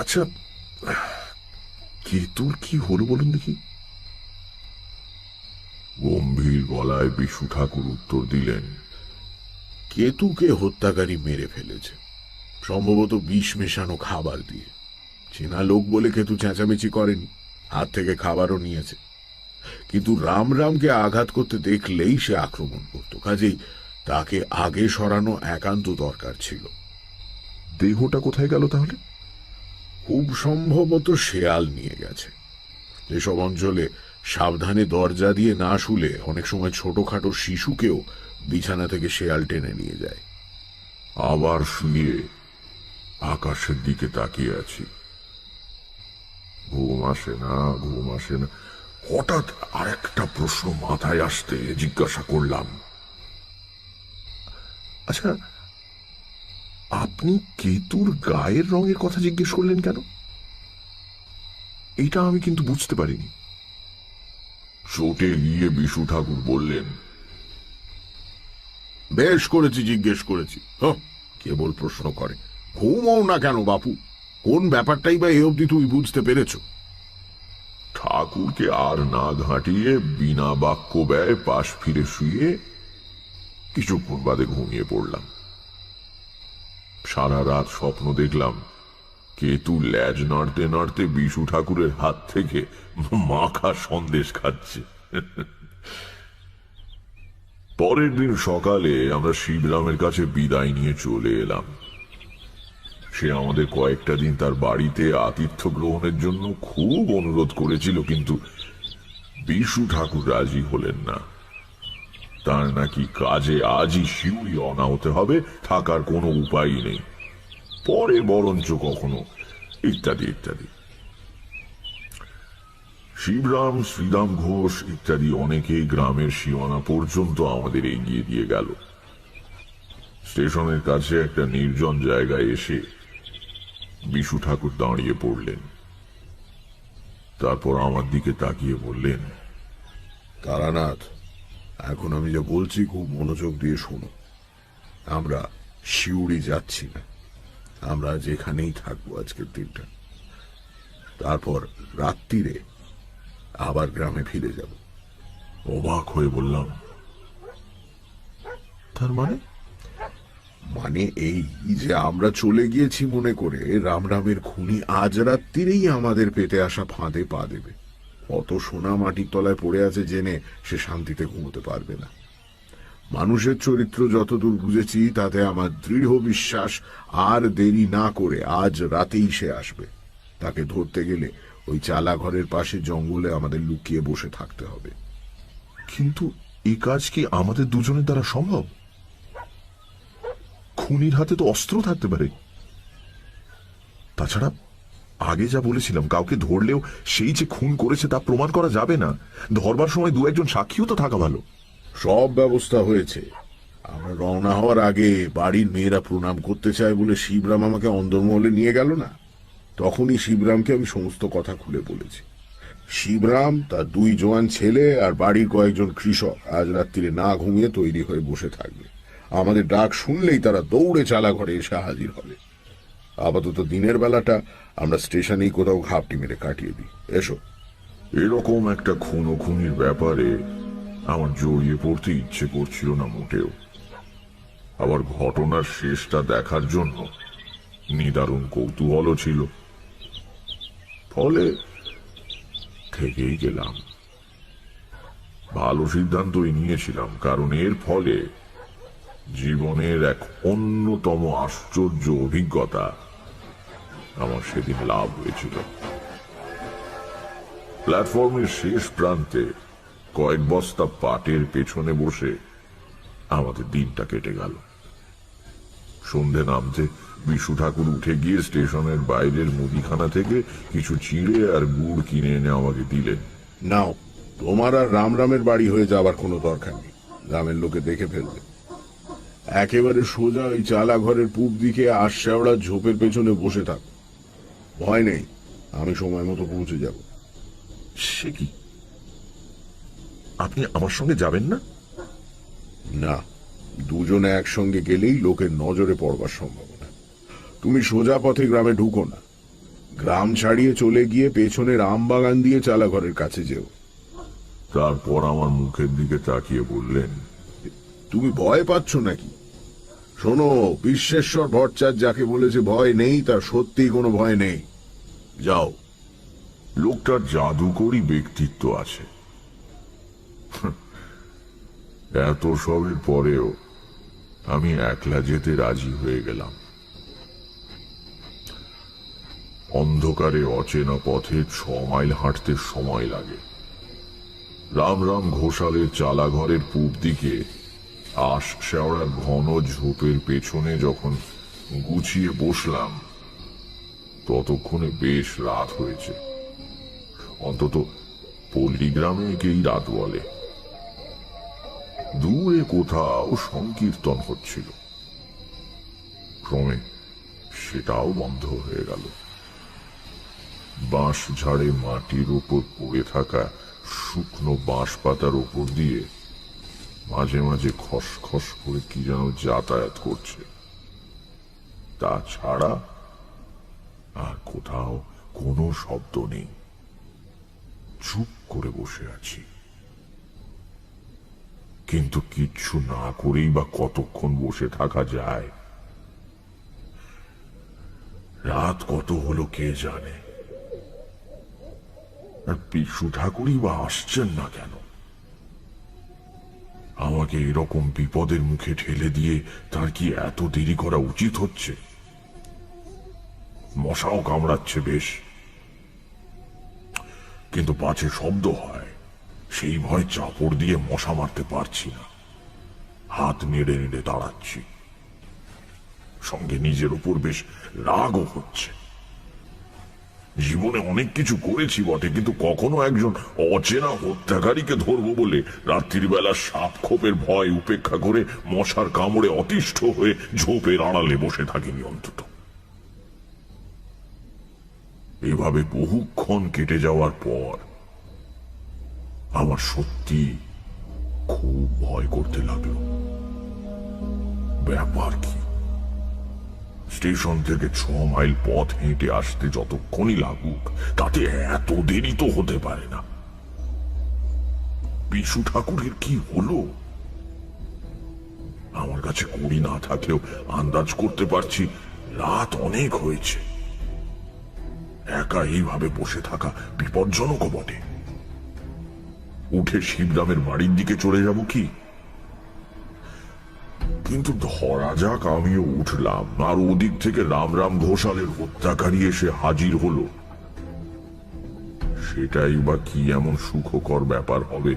আচ্ছা কেতুর কি হলো বলুন দেখি? গম্ভীর গলায় বিশু ঠাকুর উত্তর দিলেন, কেতুকে হত্যাকারী মেরে ফেলেছে, সম্ভবত বিষ মেশানো খাবার দিয়ে। চেনা লোক বলে কেতু চেঁচামেচি করেনি, হাত থেকে খাবারও নিয়েছে। কিন্তু রামরামকে আঘাত করতে দেখলেই সে আক্রমণ করত, কাজেই তাকে আগে সরানো একান্ত দরকার ছিল। দেহটা কোথায় গেল তাহলে? খুব সম্ভবত শেয়াল নিয়ে গেছে। এসব অঞ্চলে সাবধানে দরজা দিয়ে না শুলে অনেক সময় ছোটখাটো শিশুকেও বিছানা থেকে শেয়াল টেনে নিয়ে যায়। আবার শুয়ে আকাশের দিকে তাকিয়ে আছি। ঘুম আসে না, ঘুম আসে না। হঠাৎ আরেকটা প্রশ্ন মাথায় আসতে জিজ্ঞাসা করলাম, আচ্ছা আপনি কেতুর গায়ের রঙের কথা জিজ্ঞেস করলেন কেন? এটা আমি কিন্তু বুঝতে পারিনি। চোটে গিয়ে বিশু ঠাকুর বললেন, বেশ করেছি, জিজ্ঞেস করেছি। কেবল প্রশ্ন করে। ঘুমও না কেন বাপু? কোন ব্যাপারটাই বা এই অবধি তুমি বুঝতে পেরেছ? ঠাকুরকে আর না ঘাঁটিয়ে বিনা বাক্য ব্যয় পাশ ফিরে শুয়ে কিছুক্ষণ বাদে ঘুমিয়ে পড়লাম। সারা রাত স্বপ্ন দেখলাম কেতু ল্যাজ নাড়তে নাড়তে বিশু ঠাকুরের হাত থেকে মাখা সন্দেশ খাচ্ছে। পরের দিন সকালে আমরা শিবরামের কাছে বিদায় নিয়ে চলে এলাম। সে আমাদের কয়েকটা দিন তার বাড়িতে আতিথ্য গ্রহণের জন্য খুব অনুরোধ করেছিল, কিন্তু বিশু ঠাকুর রাজি হলেন না। তার নাকি কাজে আজই শিউরি অনা হতে হবে, থাকার কোনো উপায় নেই, পরে বরঞ্চ কখনো, ইত্যাদি ইত্যাদি। শিবরাম, শ্রীরাম ঘোষ ইত্যাদি অনেকেই গ্রামের সীমানা পর্যন্ত আমাদের এগিয়ে দিয়ে গেল। স্টেশনের কাছে একটা নির্জন জায়গায় এসে বিশু ঠাকুর দাঁড়িয়ে পড়লেন। তারপর আমার দিকে তাকিয়ে বললেন, তারানাথ, এখন আমি যা বলছি খুব মনোযোগ দিয়ে শোনো। আমরা শিউরি যাচ্ছি না, আমরা যেখানেই থাকবো আজকের দিনটা। তারপর রাত্রিরে আবার গ্রামে ফিরে যাব। অবাক হয়ে বললাম, তার মানে? মানে এই যে আমরা চলে গিয়েছি মনে করে রামরামের খুনি আজ রাত্রিরেই আমাদের পেতে আসা ফাঁদে পা দেবে। অত সোনা মাটির তলায় পড়ে আছে জেনে সে শান্তিতে ঘুমোতে পারবে না। মানুষের চরিত্র যতদূর বুঝেছি তাতে আমার দৃঢ় বিশ্বাস আর দেরি না করে আজ রাতেই সে আসবে। তাকে ধরতে গেলে ওই চালা ঘরের পাশে জঙ্গলে আমাদের লুকিয়ে বসে থাকতে হবে। কিন্তু এই কাজ কি আমাদের দুজনের দ্বারা সম্ভব? খুনির হাতে তো অস্ত্র থাকতে পারে। তাছাড়া আগে যা বলেছিলাম, কাউকে ধরলেও সেই যে খুন করেছে তা প্রমাণ করা যাবে না। ধরবার সময় দু একজন সাক্ষীও তো থাকা ভালো। সব ব্যবস্থা হয়েছে। আমরা রওনা হওয়ার আগে বাড়ির মেয়েরা প্রণাম করতে চায় বলে শিবরাম আমাকে অন্দরমহলে নিয়ে গেল না, তখনই শিবরামকে আমি সমস্ত কথা খুলে বলেছি। শিবরাম, তার দুই জোয়ান ছেলে আর বাড়ির কয়েকজন কৃষক আজ রাত্রিরে না ঘুমিয়ে তৈরি হয়ে বসে থাকবে। আমাদের ডাক শুনলেই তারা দৌড়ে চালা ঘরে এসে হাজির হবে। আপাতত দিনের বেলাটা আমরা স্টেশনেই কোথাও ঘাপটি মেরে কাটিয়ে দিই। এসো। এরকম একটা খুন ও খুনির ব্যাপারে আমার জড়িয়ে পড়তে ইচ্ছে করছিল না মোটেও। আবার ঘটনার শেষটা দেখার জন্য নিদারুণ কৌতূহলও ছিল। ফলে থেকেই গেলাম। ভালো সিদ্ধান্তই নিয়েছিলাম, কারণ এর ফলে জীবনের এক অন্যতম আশ্চর্য অভিজ্ঞতা আমার সেদিন লাভ হয়েছিল। প্ল্যাটফর্মের শেষ প্রান্তে কয়েক বস্তা পাটের পেছনে বসে আমাদের দিনটা কেটে গেল। সন্ধে নামতে বিশু ঠাকুর উঠে গিয়ে স্টেশনের বাইরের মুদিখানা থেকে কিছু চিড়ে আর গুড় কিনে এনে আমাকে দিলেন। নাও, তোমার আর রামরামের বাড়ি হয়ে যাবার কোনো দরকার নেই, গ্রামের লোকে দেখে ফেলবে। একেবারে সোজা ওই চালা ঘরের পূব দিকে আশাওড়া ঝোপের পেছনে বসে থাক। ভয় নেই, আমি সময় মতো পৌঁছে যাব। সে কি, আপনি আমার সঙ্গে যাবেন না? না, দুজনে একসঙ্গে গেলেই লোকের নজরে পড়বার সম্ভাবনা। তুমি সোজা পথে গ্রামে ঢুকো না, গ্রাম ছাড়িয়ে চলে গিয়ে পেছনের আম বাগান দিয়ে চালা ঘরের কাছে যেও। তারপর আমার মুখের দিকে তাকিয়ে বললেন, তুমি ভয় পাচ্ছ নাকি? শোনো, বিশ্বেশ্বর ভট্টাচার্য যাকে বলেছে ভয় নেই, তার সত্যিই কোনো ভয় নেই। যাও। লোকটার জাদুকরী ব্যক্তিত্ব আছে। এত সবের পরেও আমি একলা যেতে রাজি হয়ে গেলাম। অন্ধকারে অচেনা পথে 6 মাইল হাঁটতে সময় লাগে। রামরাম ঘোষালের চালা ঘরের পূব দিকে আশ শেওড়ার ঘন ঝোপের পেছনে যখন গুছিয়ে বসলাম, ততক্ষণে বেশ রাত হয়েছে। অন্তত পল্লীগ্রামে একেই রাত বলে। দূরে কোথাও সংকীর্তন হচ্ছিল, ক্রমে সেটাও বন্ধ হয়ে গেল। বাঁশ ঝাড়ে মাটির ওপর পড়ে থাকা শুকনো বাঁশ পাতার ওপর দিয়ে মাঝে মাঝে খসখস করে কি যেন যাতায়াত করছে। তাছাড়া আর কোথাও কোনো শব্দ নেই। চুপ করে বসে আছি, কিন্তু কিচ্ছু না করেই বা কতক্ষণ বসে থাকা যায়? রাত কত হলো কে জানে। আর বিশু ঠাকুরই বা আসছেন না কেন? আমাকে এরকম বিপদের মুখে ঠেলে দিয়ে তার কি এত দেরি করা উচিত হচ্ছে? মশাও কামড়াচ্ছে বেশ, কিন্তু পাছে শব্দ হয়, সেই ভয় চাপড় দিয়ে মশা মারতে পারছি না। হাত নেড়ে নেড়ে দাঁড়াচ্ছি, সঙ্গে নিজের উপর বেশ রাগও হচ্ছে। জীবনে অনেক কিছু করেছি বটে, কিন্তু কখনো একজন অচেনা হত্যাকারীকে ধরবো বলে রাত্রির বেলা সাপ খোপের ভয় উপেক্ষা করে মশার কামড়ে অতিষ্ঠ হয়ে ঝোপের আড়ালে বসে থাকিনি অন্তত। এভাবে বহুক্ষণ কেটে যাওয়ার পর আমার সত্যি খুব ভয় করতে লাগলো। ব্যাপার কি? স্টেশন থেকে 6 মাইল পথ হেঁটে আসতে যতক্ষণই লাগুক, তাতে এত দেরি তো হতে পারে না। বিশু ঠাকুরের কি হলো? আমার কাছে কুড়ি না থাকলেও আন্দাজ করতে পারছি রাত অনেক হয়েছে। একা এইভাবে বসে থাকা বিপজ্জনক বটে। উঠে শিবরামের বাড়ির দিকে চলে যাব কি? কিন্তু ধরা যাক আমিও উঠলাম, আর ওদিক থেকে রামরাম ঘোষালের হত্যাকারী এসে হাজির হলো, সেটাই বা কি এমন সুখকর ব্যাপার হবে?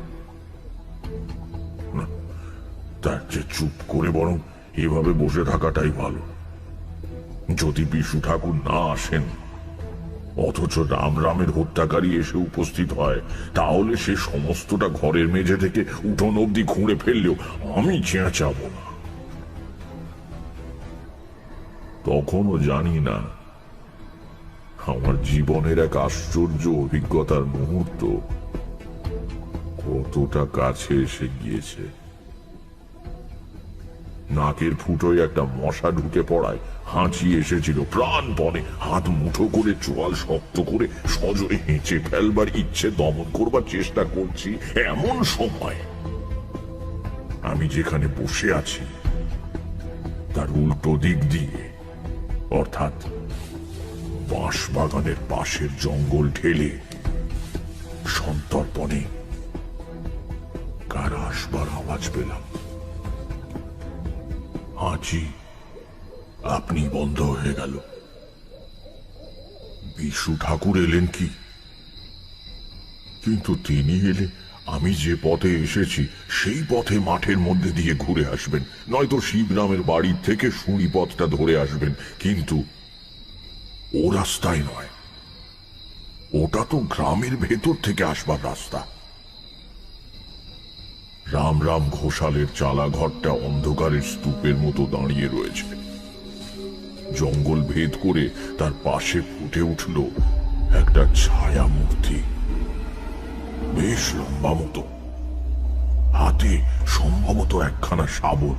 না, তার চেয়ে চুপ করে বরং এভাবে বসে থাকাটাই ভালো। যদি বিশু ঠাকুর না আসেন অথচ রামরামের হত্যাকারী এসে উপস্থিত হয়, তাহলে সে সমস্তটা ঘরের মেঝে থেকে উঠোন অব্দি খুঁড়ে ফেললেও আমি চেঁচাবো না। তখনও জানি না আমার জীবনের এক আশ্চর্য অভিজ্ঞতার মুহূর্ত কতটা কাছে এসে গিয়েছে। নাকের ফুটোয় একটা মশা ঢুকে পড়ায় হাঁচি এসেছিল প্রাণপণে। হাত মুঠো করে চোয়াল শক্ত করে সজোরে হেঁচে ফেলবার ইচ্ছে দমন করবার চেষ্টা করছি, এমন সময় আমি যেখানে বসে আছি তার উল্টো দিক দিয়ে, অর্থাৎ বাঁশবাগানের পাশের জঙ্গল ঠেলে সন্তর্পণে কার আসবার আওয়াজ পেলাম। হাঁচি আপনি বন্ধ হয়ে গেল। বিশু ঠাকুর এলেন কি? কিন্তু তিনি এলে আমি যে পথে এসেছি সেই পথে মাঠের মধ্যে দিয়ে ঘুরে আসবেন, নয়তো শিবরামের বাড়ির থেকে শুঁড়ি পথটা ধরে আসবেন। কিন্তু ও রাস্তায় নয়, ওটা তো গ্রামের ভেতর থেকে আসবার রাস্তা। রামরাম ঘোষালের চালা ঘরটা অন্ধকারের স্তূপের মতো দাঁড়িয়ে রয়েছে। জঙ্গল ভেদ করে তার পাশে ফুটে উঠল একটা ছায়া মূর্তি, বেশ লম্বা মতো, হাতে সম্ভবত একখানা শাবল।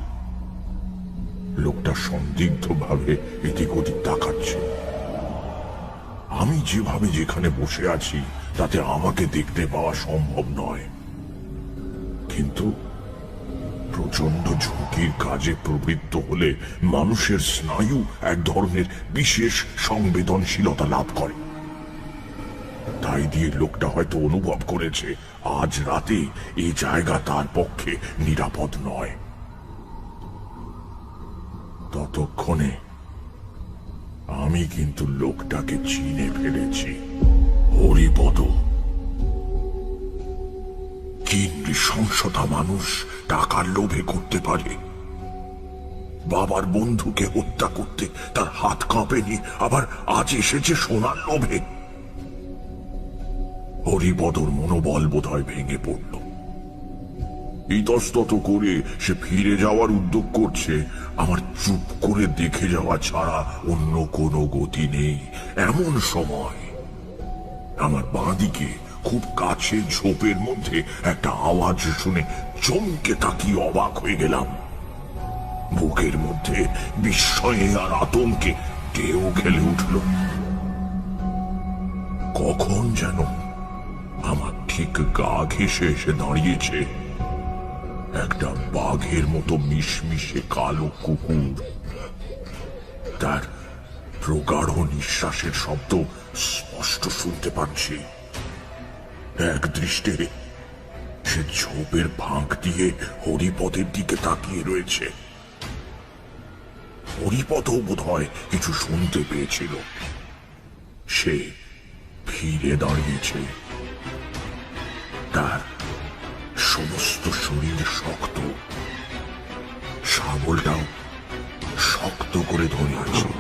লোকটা সন্দিগ্ধ ভাবে এদিক ওদিক তাকাচ্ছে। আমি যেভাবে যেখানে বসে আছি তাতে আমাকে দেখতে পাওয়া সম্ভব নয়, কিন্তু প্রচন্ড ঝুঁকির কাজে প্রবৃত্ত হলে মানুষের স্নায়ু এক ধরনের বিশেষ সংবেদনশীলতা লাভ করে। তাই দিয়ে লোকটা হয়তো অনুভব করেছে আজ রাতে এই জায়গা তার পক্ষে নিরাপদ নয়। ততক্ষণে আমি কিন্তু লোকটাকে চিনে ফেলেছি। হরিপদ। কি নৃশংসতা মানুষ টাকার লোভে করতে পারে! বাবার বন্ধুকে হত্যা করতে তার হাত কাঁপেনি, আবার আজ এসেছে সোনার লোভে। হরিপদর মনোবল বোধহয় ভেঙে পড়ল। ইতস্তত করে সে ফিরে যাওয়ার উদ্যোগ করছে। আমার চুপ করে দেখে যাওয়া ছাড়া অন্য কোনো গতি নেই। এমন সময় আমার বাঁদিকে খুব কাছে ঝোপের মধ্যে একটা আওয়াজ শুনে চমকে তাকিয়ে অবাক হয়ে গেলাম। বুকের মধ্যে বিস্ময়ে আর আতঙ্কে ঢেউ খেলে উঠল। কখন যেন আমার ঠিক গা ঘেঁষে এসে দাঁড়িয়েছে একটা বাঘের মতো মিশমিশে কালো কুকুর। তার প্রগাঢ় নিঃশ্বাসের শব্দ স্পষ্ট শুনতে পাচ্ছি। এক দৃষ্টে সে ঝোপের ফাঁক দিয়ে হরিপদের দিকে তাকিয়ে রয়েছে। হরিপদও বোধহয় কিছু শুনতে পেয়েছিল। সে ফিরে দাঁড়িয়েছে। তার সমস্ত শরীর শক্ত, শাবলটাও শক্ত করে ধরে আছে।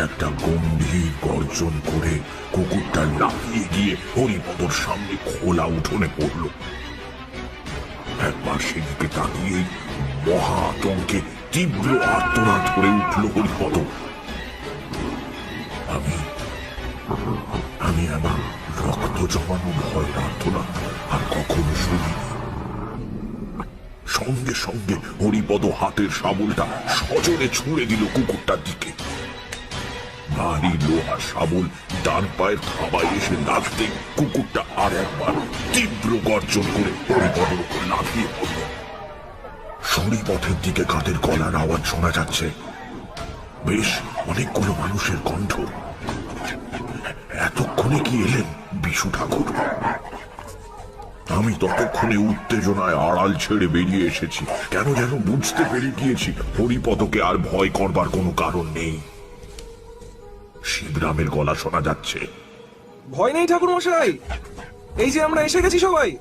একটা গম্ভীর গর্জন করে কুকুরটা লাফিয়ে গিয়ে হরিপদর সামনে খোলা উঠোনে পড়ল। একবার সেদিকে তাকিয়ে মহা আতঙ্কে তীব্র আর্তনাদ করে উঠল হরিপদ। আমি আমার রক্ত জমানো ভয়ের আর্তনাদ আর কখনো শুনিনি। সঙ্গে সঙ্গে হরিপদ হাতের শাবলটা সজোরে ছুঁড়ে দিল কুকুরটার দিকে। ভারী লোহার শাবল ডান পায়ের থাবায় এসে লাগতেই কুকুরটা আর একবার তীব্র গর্জন করে হরিপদের উপর লাফিয়ে পড়ল। সড়িপথের দিকে কাদের গলার আওয়াজ শোনা যাচ্ছে। বেশ অনেকগুলো মানুষের কণ্ঠ। এতক্ষণে কি এলেন বিশু ঠাকুর? আমি ততক্ষণে উত্তেজনায় আড়াল ছেড়ে বেরিয়ে এসেছি। কেন যেন বুঝতে পেরে গিয়েছি হরিপদকে আর ভয় করবার কোনো কারণ নেই। শিবরামের গলা শোনা যাচ্ছে। ভয় নেই ঠাকুর মশাই, এই যে আমরা এসে গেছি সবাই।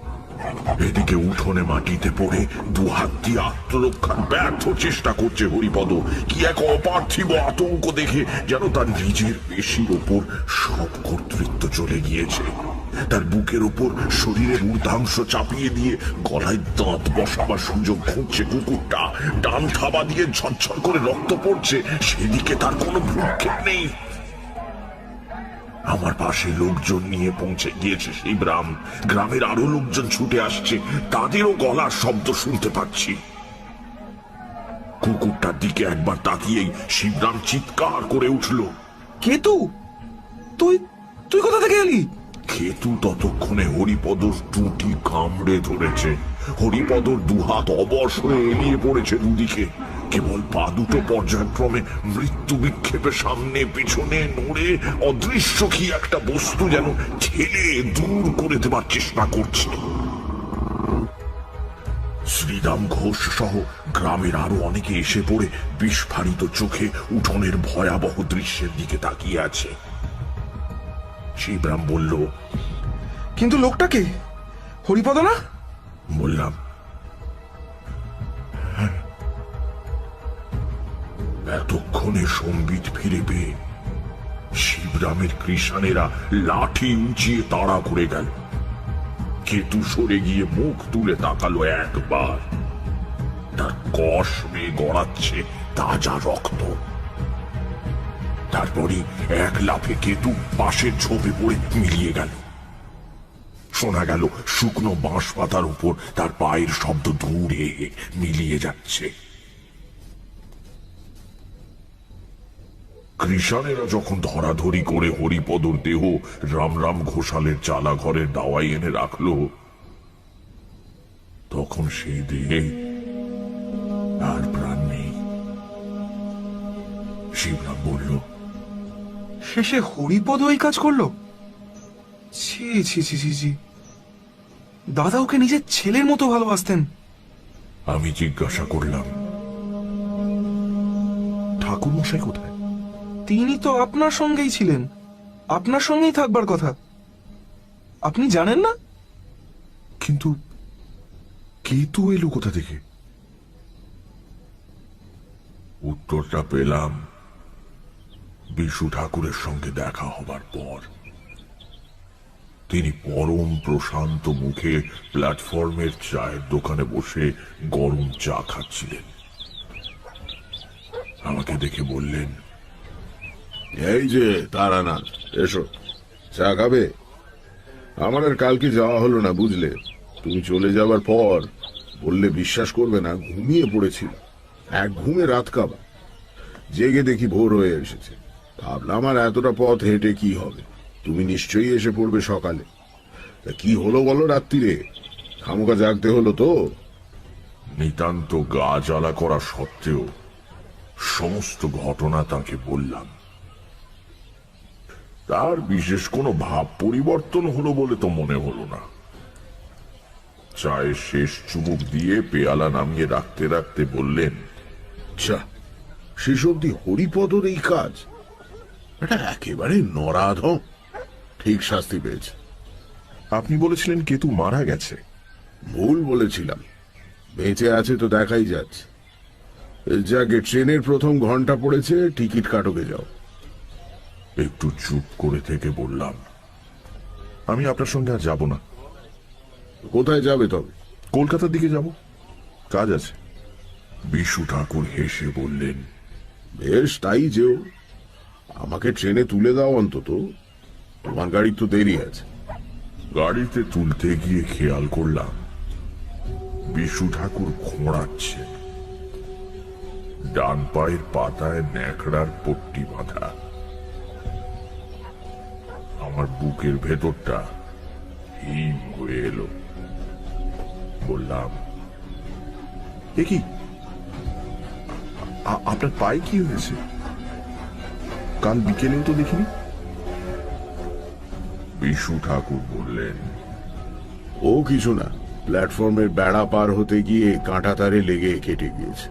এদিকে উঠোনে মাটিতে পড়ে দু হাত দিয়ে আত্মরক্ষার ব্যর্থ চেষ্টা করছে হরিপদ। কি এক অপার্থিব আতঙ্ক দেখে যেন তার নিজের পেশির ওপর সব কর্তৃত্ব চলে গিয়েছে। তার বুকের ওপর শরীরের ঊর্ধ্বাংশ চাপিয়ে দিয়ে গলায় দাঁত বসাবার সুযোগ খুঁজছে কুকুরটা। ডান থাবা দিয়ে ঝরঝর করে রক্ত পড়ছে, সেদিকে তার কোনো ভ্রুক্ষেপ নেই। আমার পাশে লোকজন নিয়ে পৌঁছে গিয়েছে শিবরাম। গ্রামের আরো লোকজন ছুটে আসছে, তাদেরও গলার শব্দ শুনতে পাচ্ছি। কুকুরটার দিকে একবার তাকিয়েই শিবরাম চিৎকার করে উঠল, কেতু, তুই তুই কোথা থেকে এলি? কেতু ততক্ষণে হরিপদর টুটি কামড়ে ধরেছে। হরিপদর দুহাত অবশ হয়ে এলিয়ে পড়েছে দুদিকে। কেবল পা দুটো পর্যায়ক্রমে মৃত্যু বিক্ষেপের সামনে পিছনে নড়ে অদৃশ্য কি একটা বস্তু যেন ঠেলে দূর করে দেবার চেষ্টা করছে। শ্রীরাম ঘোষ সহ গ্রামের আরো অনেকে এসে পড়ে বিস্ফারিত চোখে উঠোনের ভয়াবহ দৃশ্যের দিকে তাকিয়ে আছে। শিবরাম বলল, কিন্তু লোকটাকে হরিপদ না? বললাম, এতক্ষণে সম্বিত ফিরে পেয়ে শিবরামের কৃষানেরা লাঠি উঁচিয়ে তাড়া করে গেল। কেতু সরে গিয়ে মুখ তুলে তাকালো একবার। তার কষ বেয়ে গড়াচ্ছে তাজা রক্ত। তারপরে এক লাফে কেতু পাশের ঝোপে পড়ে মিলিয়ে গেল। শোনা গেল শুকনো বাঁশ পাতার উপর তার পায়ের শব্দ দূরে মিলিয়ে যাচ্ছে। কৃষানেরা যখন ধরাধরি করে হরিপদর দেহ রামরাম ঘোষালের চালা ঘরের দাওয়াই এনে রাখল, তখন সেই দেহে আর প্রাণ নেই। শিবরাম বলল, শেষে হরিপদ এই কাজ করলো? ছি ছি ছি ছি ছি, দাদা ওকে নিজের ছেলের মতো ভালোবাসতেন। আমি জিজ্ঞাসা করলাম, ঠাকুর মশাই কোথায়? তিনি তো আপনার সঙ্গেই ছিলেন, আপনার সঙ্গেই থাকবার কথা। আপনি জানেন না? কিন্তু কেতু এলো কোথা থেকে? উত্তরটা পেলাম বিশু ঠাকুরের সঙ্গে দেখা হবার পর। তিনি পরম প্রশান্ত মুখে প্ল্যাটফর্মের চায়ের দোকানে বসে গরম চা খাচ্ছিলেন। আমাকে দেখে বললেন, এই যে তারানাথ, এসো, চা খাবে? আমার আর কালকে যাওয়া হলো না, বুঝলে। তুমি চলে যাবার পর বললে বিশ্বাস করবে না, ঘুমিয়ে পড়েছিল। এক ঘুমে রাত কাবা। জেগে দেখি ভোর হয়ে এসেছে। ভাবলাম আর এতটা পথ হেঁটে কি হবে, তুমি নিশ্চয়ই এসে পড়বে সকালে। তা কি হলো বলো রাত্রিরে? খামোকা জাগতে হলো তো? নিতান্ত গা জ্বালা করা সত্ত্বেও সমস্ত ঘটনা তাকে বললাম। তার বিশেষ কোনো ভাব পরিবর্তন হলো বলে তো মনে হলো না। চায়ের শেষ চুমুক দিয়ে পেয়ালা নামিয়ে রাখতে রাখতে বললেন, আচ্ছা, শেষ অব্দি হরিপদর এই কাজ? এটা একেবারে নরাধম। ঠিক শাস্তি পেয়েছে। আপনি বলেছিলেন কেতু মারা গেছে। ভুল বলেছিলাম, বেঁচে আছে তো দেখাই যাচ্ছে। যাকে ট্রেনের প্রথম ঘন্টা পড়েছে, টিকিট কাটকে যাও। একটু চুপ করে থেকে বললাম, আমি আপনার সঙ্গে আর যাব না। কোথায় যাবে তবে? কলকাতার দিকে যাব, কাজ আছে। বিশু ঠাকুর হেসে বললেন, বেশ, তাই যেও। আমাকে ট্রেনে তুলে দাও অন্তত, তোমার গাড়ি তো দেরি আছে। গাড়িতে তুলতে গিয়ে খেয়াল করলাম বিশু ঠাকুর খোঁড়াচ্ছে। ডান পায়ের পাতায় ন্যাকড়ার পট্টি বাঁধা। আমার বুকের ভেতরটা হিম হয়ে এলো। বললাম, এ কি? আপনার পায়ে কি হয়েছে? কাল বিকেলেও তো দেখিনি। বিশু ঠাকুর বললেন, ও কিছু না, প্ল্যাটফর্মের বেড়া পার হতে গিয়ে কাঁটা তারে লেগে কেটে গিয়েছে।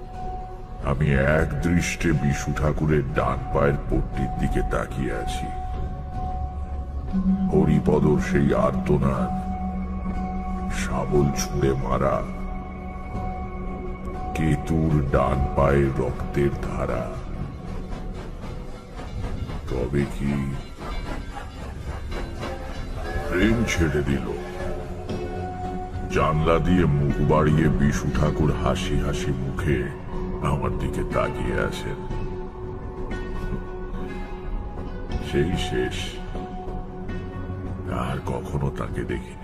আমি এক দৃষ্টে বিশু ঠাকুরের ডান পায়ের পট্টির দিকে তাকিয়ে আছি। হরিপদর সেই আর্তনাদ, শাবল ছুঁড়ে মারা, কেতুর ডান পায়ের রক্তের ধারা। তবে কি ট্রেন ছেড়ে দিল। জানলা দিয়ে মুখ বাড়িয়ে বিশু ঠাকুর হাসি হাসি মুখে আমার দিকে তাকিয়ে আছেন। সেই শেষ, আর কখনো তাকে দেখিনি।